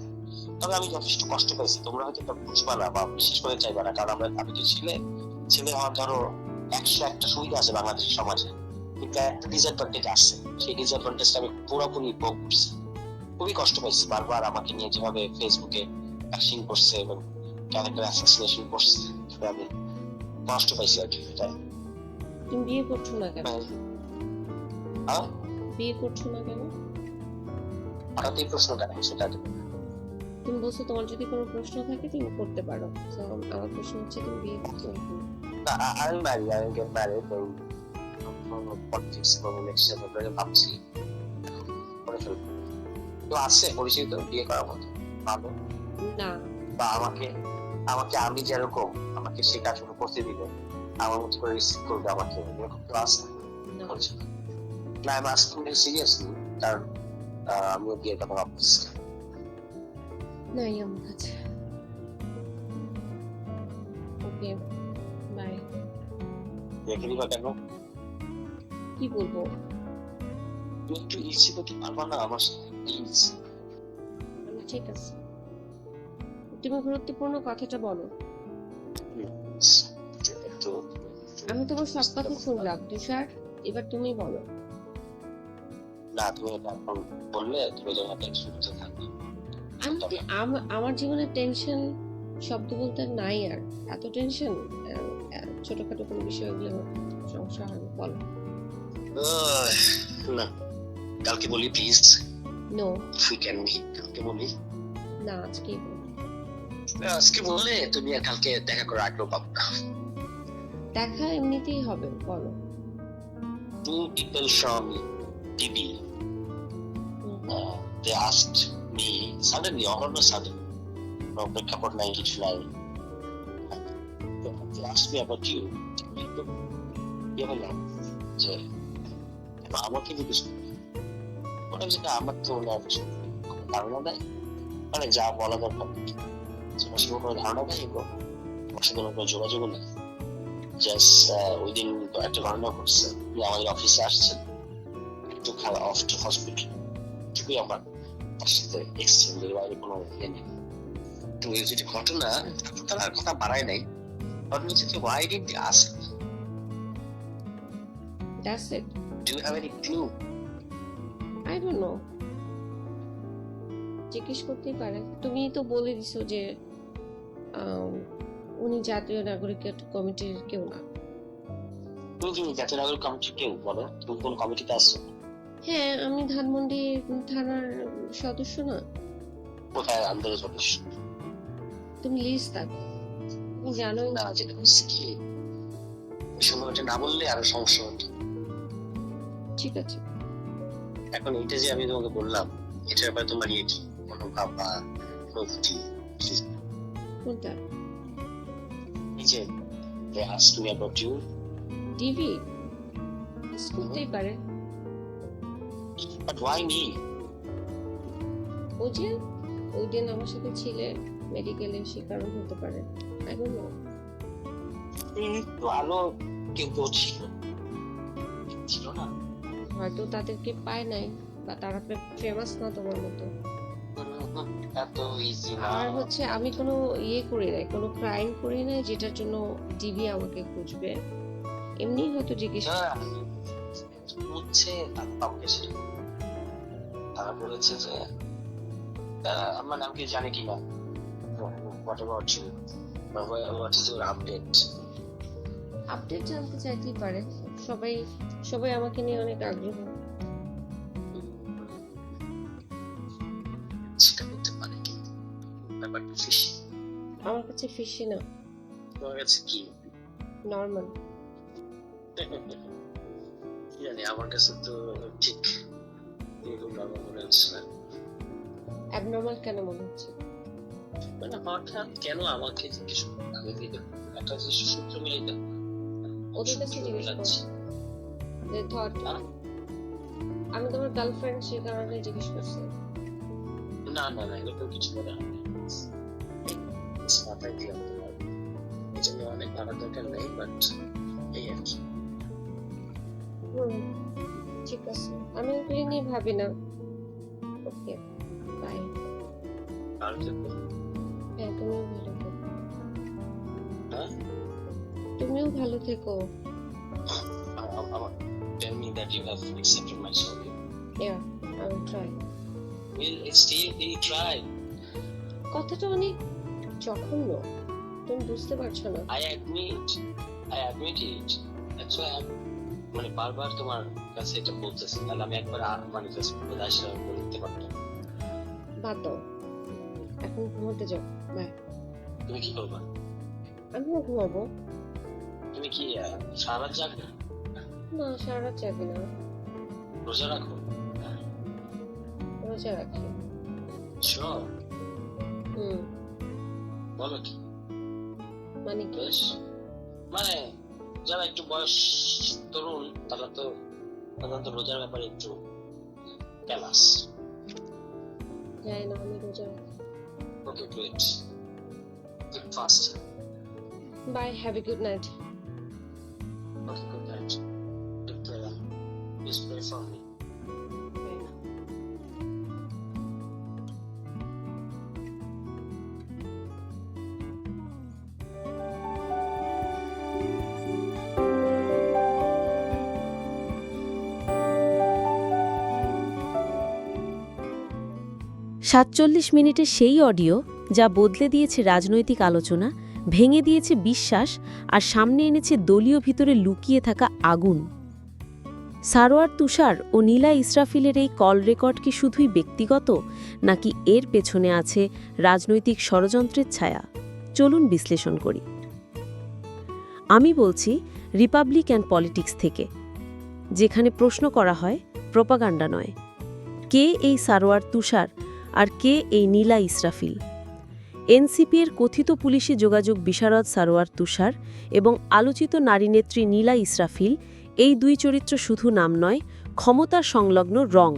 তবে আমি যথেষ্ট কষ্ট পেয়েছি, তোমরা হয়তো এটা বুঝবা না বা বিশেষ করে চাইবা না, কারণ আমি তো ছেলে হওয়ার ধরো 101টা সুবিধা আছে বাংলাদেশের সমাজে, কিন্তু একটা ডিসঅ্যাডভান্টেজ আসছে, সেই ডিসঅ্যাডভান্টেজটা আমি পুরোপুরি ভোগ করছি। খুবই কষ্ট পাইছি, বারবার আমাকে নিয়ে যেভাবে ফেসবুকে ব্যাশিং করছে এবং ক্যারেক্টার অ্যাসাসিনেশন করছে, আমি কষ্ট পাইছি আর কি। তাই তুমি বিয়ে করছো না কেন? হ্যাঁ, বিয়ে করছো না কেন? হঠাৎ এই প্রশ্ন কেন সেটা? তুমি বলছো তোমার যদি কোনো প্রশ্ন থাকে তুমি করতে পারো। তো আমার প্রশ্ন হচ্ছে তুমি বিয়ে করছো না? আমি ম্যারিড, আমি গেট ম্যারিড, পলিটিক্স এবং ইলেকশন ব্যাপারে ভাবছি করে ফেলবো। তো আছে পরিচিত বিয়ে করার মতো ভালো না, বা আমাকে আমি যেরকম আমাকে সে কাজগুলো করতে দিবে, আমার মতো করে রিসিভ করবে আমাকে, এরকম তো আছে না। না, আমি আজকে সিরিয়াসলি, কারণ আমিও বিয়ের কথা ভাবছি। নাই আমার কাছে। ওকে, বাই। রেখে দিবা কেন? কি বলবো? তুমি একটু ইচ্ছে করতে পারবা না আমার সাথে প্লিজ? ঠিক আছে, তুমি গুরুত্বপূর্ণ কথাটা বলো। আমি তোমার সব কথা শুনলাম তুষার, এবার তুমি বলো। না, তুমি এখন বললে তুমি যখন টেনশন করতে থাকবে। আমার জীবনে টেনশন শব্দ বলতে নাই আর, এত টেনশন ছোটখাটো কোনো বিষয়গুলো সমস্যা হয় না। বলো। না, কালকে বলি please. No, we can meet, কালকে বলি না আজকেই বলো। আজকে বললে তুমি আর কালকে দেখা করে আগ্রহ পাবো না। দেখা এমনিতেই হবে, বলো। Two people from TV, they asked me suddenly, all of a sudden, no প্রেক্ষাপট নাই, কিছু নাই, they asked me about you. কি বললাম যে আমাকে জিজ্ঞেস করবে, ওটা যেটা আমার তো কোনো ধারণা নাই, মানে যা বলা দরকার তোমার সঙ্গে কোনো ধারণা নেই গো, তোমার সঙ্গে কোনো যোগাযোগ নেই। জাস্ট ওই দিন একটা ঘটনা ঘটছে যে আমাদের অফিসে আসছেন একটু খাওয়া অফ টু হসপিটাল, এটুকুই আমার তার সাথে এক্সচেঞ্জের বাইরে কোনো ইয়ে নেই। তো এই যেটা ঘটনা তার আর কথা বাড়ায় নাই, ঘটনা হচ্ছে যে why did they ask? That's it. Do you have any clue? I don't know, জিজ্ঞেস করতেই পারে। তুমি তো বলে দিছো যে উনি জাতীয় নাগরিক কমিটির কেউ না। তুমি জাতীয় নাগরিক কমিটির কেউ বলো, তুমি কোন কমিটিতে আসছো? হ্যাঁ, আমি ধানমন্ডি থানার সদস্য না। কোথায় আন্দোলন সদস্য? তুমি লিস্ট থাকো, তুমি জানোই না। না যেটা হচ্ছে কি ওই সময় ওটা না বললে আরো সমস্যা হতো। ঠিক আছে, এখন এটা যে আমি তোমাকে বললাম এটার ব্যাপারে তোমার ইয়ে কি মনোভাব বা অনুভূতি? কোনটা? এই যে they asked me about you, ডিভি করতেই পারে। but why me? ও যে ওই দিন আমার সাথে ছিলে মেডিকেলে, সে কারণ হতে পারে। I don't know. তো আলো কেউ তো ছিল না, হয়তো তাদেরকে পায় নাই, বা তারা ফেমাস না তোমার মতো। এত ইজি না। আর হচ্ছে আমি কোনো ইয়ে করি নাই, কোনো ক্রাইম করি নাই যেটার জন্য ডিবি আমাকে খুঁজবে। এমনি হয়তো জিজ্ঞেস বুঝছে আমাকে সেটা তারা বলেছে যে আমার নাম কি জানে কিনা, what about you, what is your update? Update জানতে চাইতেই পারে। সবাই সবাই আমাকে নিয়ে অনেক আগ্রহ। সেটা করতে পারে কিন্তু ব্যাপারটা ফিশি। আমার কাছে ফিশি না, তোমার কাছে কি নর্মাল। কি জানি, আমার কাছে তো ঠিক এরকম নর্মাল মনে হচ্ছে না। অ্যাবনর্মাল কেন মনে হচ্ছে? মানে হঠাৎ কেন আমাকে জিজ্ঞেস করো? আমি দিকে একটা যে সূত্র মিলে না ওদের কাছে জিজ্ঞেস করো যে থট আমি তোমার গার্লফ্রেন্ড, সে কারণে জিজ্ঞেস করছি। না না না এরকম কিছু মনে হয় না। মাথায় দিলাম তোমার এই জন্য অনেক ভাবার দরকার নেই, বাট এই আর কি। ঠিক আছে, আমি এগুলি নিয়ে ভাবি না। ওকে, বাই। আর দেখো হ্যাঁ, তুমিও ভালো থেকো। হ্যাঁ তুমিও ভালো থেকো। আমার tell me that you have accepted my sorry. Yeah, I will try. Will still be try. কথাটা অনেক জঘন্য, তুমি বুঝতে পারছো না। I admit it. That's why I'm মানে বারবার তোমার কাছে এটা বলতেছি, তাহলে আমি একবার মানে জাস্ট বলাশা বলতে পারতাম। বাদ দাও, এখন ঘুমোতে যাও। বাই। তুমি কি করবা? আমিও ঘুমাবো। তুমি কি সারা রাত জাগবে? না, সারা রাত যাবি না, রোজা রাখো? রোজা রাখি। Sure. বলো কি? মানে কি? বেশ, মানে যারা একটু বয়স তরুণ তারা তো সাধারণত রোজার ব্যাপারে একটু ক্যালাস। জানি না, আমি রোজা রাখি। Okay great, good fast. Bye, have a good night. Okay good night, take care, please pray for me. সাতচল্লিশ মিনিটের সেই অডিও যা বদলে দিয়েছে রাজনৈতিক আলোচনা, ভেঙে দিয়েছে বিশ্বাস আর সামনে এনেছে দলীয় ভিতরে লুকিয়ে থাকা আগুন। সারোয়ার তুষার ও নীলা ইসরাফিলের এই কল রেকর্ড কি শুধুই ব্যক্তিগত, নাকি এর পেছনে আছে রাজনৈতিক ষড়যন্ত্রের ছায়া? চলুন বিশ্লেষণ করি। আমি বলছি রিপাবলিক অ্যান্ড পলিটিক্স থেকে, যেখানে প্রশ্ন করা হয় প্রোপাগান্ডা নয়। কে এই সারোয়ার তুষার আর কে এই নীলা ইসরাফিল? এনসিপির কথিত পুলিশি যোগাযোগ বিশারদ সারোয়ার তুষার এবং আলোচিত নারীনেত্রী নীলা ইসরাফিল, এই দুই চরিত্র শুধু নাম নয়, ক্ষমতার সংলগ্ন রং।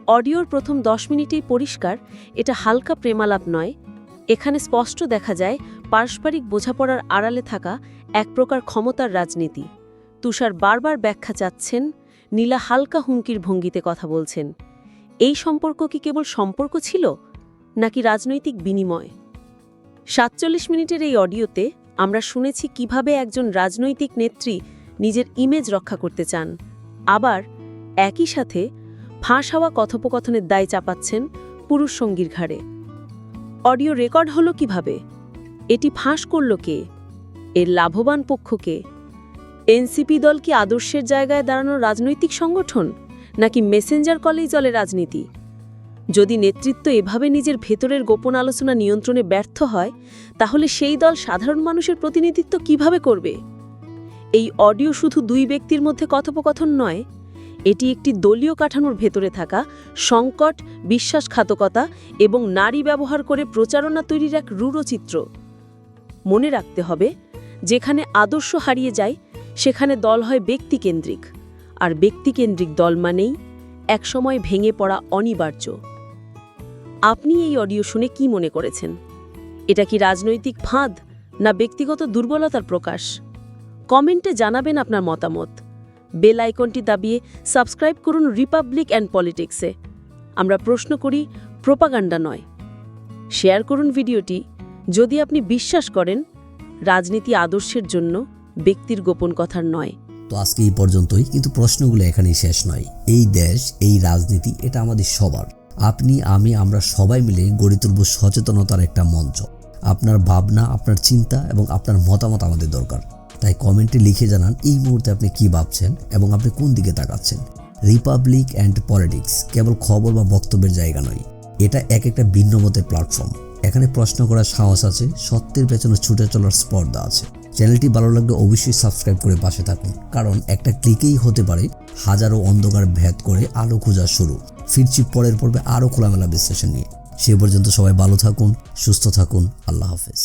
অডিওর প্রথম 10 মিনিটেই পরিষ্কার এটা হালকা প্রেমালাপ নয়। এখানে স্পষ্ট দেখা যায় পারস্পরিক বোঝাপড়ার আড়ালে থাকা এক প্রকার ক্ষমতার রাজনীতি। তুষার বারবার ব্যাখ্যা চাচ্ছেন, নীলা হালকা হুমকির ভঙ্গিতে কথা বলছেন। এই সম্পর্ক কি কেবল সম্পর্ক ছিল নাকি রাজনৈতিক বিনিময়? 47 মিনিটের এই অডিওতে আমরা শুনেছি কিভাবে একজন রাজনৈতিক নেত্রী নিজের ইমেজ রক্ষা করতে চান, আবার একই সাথে ফাঁস হওয়া কথোপকথনের দায় চাপাচ্ছেন পুরুষ সঙ্গীর ঘাড়ে। অডিও রেকর্ড হলো কিভাবে? এটি ফাঁস করল কে? এর লাভবান পক্ষ কে? এনসিপি দল কি আদর্শের জায়গায় দাঁড়ানোর রাজনৈতিক সংগঠন নাকি মেসেঞ্জার কলেই চলে রাজনীতি? যদি নেতৃত্ব এভাবে নিজের ভেতরের গোপন আলোচনা নিয়ন্ত্রণে ব্যর্থ হয়, তাহলে সেই দল সাধারণ মানুষের প্রতিনিধিত্ব কিভাবে করবে? এই অডিও শুধু দুই ব্যক্তির মধ্যে কথোপকথন নয়, এটি একটি দলীয় কাঠামোর ভেতরে থাকা সংকট, বিশ্বাসঘাতকতা এবং নারী ব্যবহার করে প্রচারণা তৈরির এক রূঢ় চিত্র। মনে রাখতে হবে, যেখানে আদর্শ হারিয়ে যায় সেখানে দল হয় ব্যক্তিকেন্দ্রিক, আর ব্যক্তিকেন্দ্রিক দল মানেই একসময় ভেঙে পড়া অনিবার্য। আপনি এই অডিও শুনে কি মনে করেছেন? এটা কি রাজনৈতিক ফাঁদ না ব্যক্তিগত দুর্বলতার প্রকাশ? কমেন্টে জানাবেন আপনার মতামত। বেল আইকনটি দাবিয়ে সাবস্ক্রাইব করুন রিপাবলিক অ্যান্ড পলিটিক্সে। আমরা প্রশ্ন করি, প্রোপাগান্ডা নয়। শেয়ার করুন ভিডিওটি যদি আপনি বিশ্বাস করেন রাজনীতি আদর্শের জন্য, ব্যক্তির গোপন কথার নয়। তো আজকে এই পর্যন্তই, কিন্তু প্রশ্নগুলো এখানেই শেষ নয়। এই দেশ, এই রাজনীতি, এটা আমাদের সবার। আপনি, আমি, আমরা সবাই মিলে গড়ে তুলব সচেতনতার একটা মঞ্চ। আপনার ভাবনা, আপনার চিন্তা এবং আপনার মতামত আমাদের দরকার। তাই কমেন্টে লিখে জানান এই মুহূর্তে আপনি কি ভাবছেন এবং আপনি কোন দিকে তাকাচ্ছেন। রিপাবলিক অ্যান্ড পলিটিক্স কেবল খবর বা বক্তব্যের জায়গা নয়, এটা একটা ভিন্ন মতের প্ল্যাটফর্ম। এখানে প্রশ্ন করার সাহস আছে, সত্যের পেছনে ছুটে চলার স্পর্ধা আছে। চ্যানেলটি ভালো লাগলে অবশ্যই সাবস্ক্রাইব করে পাশে থাকুন, কারণ একটা ক্লিকেই হতে পারে হাজারো অন্ধকার ভেদ করে আলো খোঁজা শুরু। ফিরছি পরের পর্বে আরও খোলামেলা বিশ্লেষণ নিয়ে। সে পর্যন্ত সবাই ভালো থাকুন, সুস্থ থাকুন। আল্লাহ হাফেজ।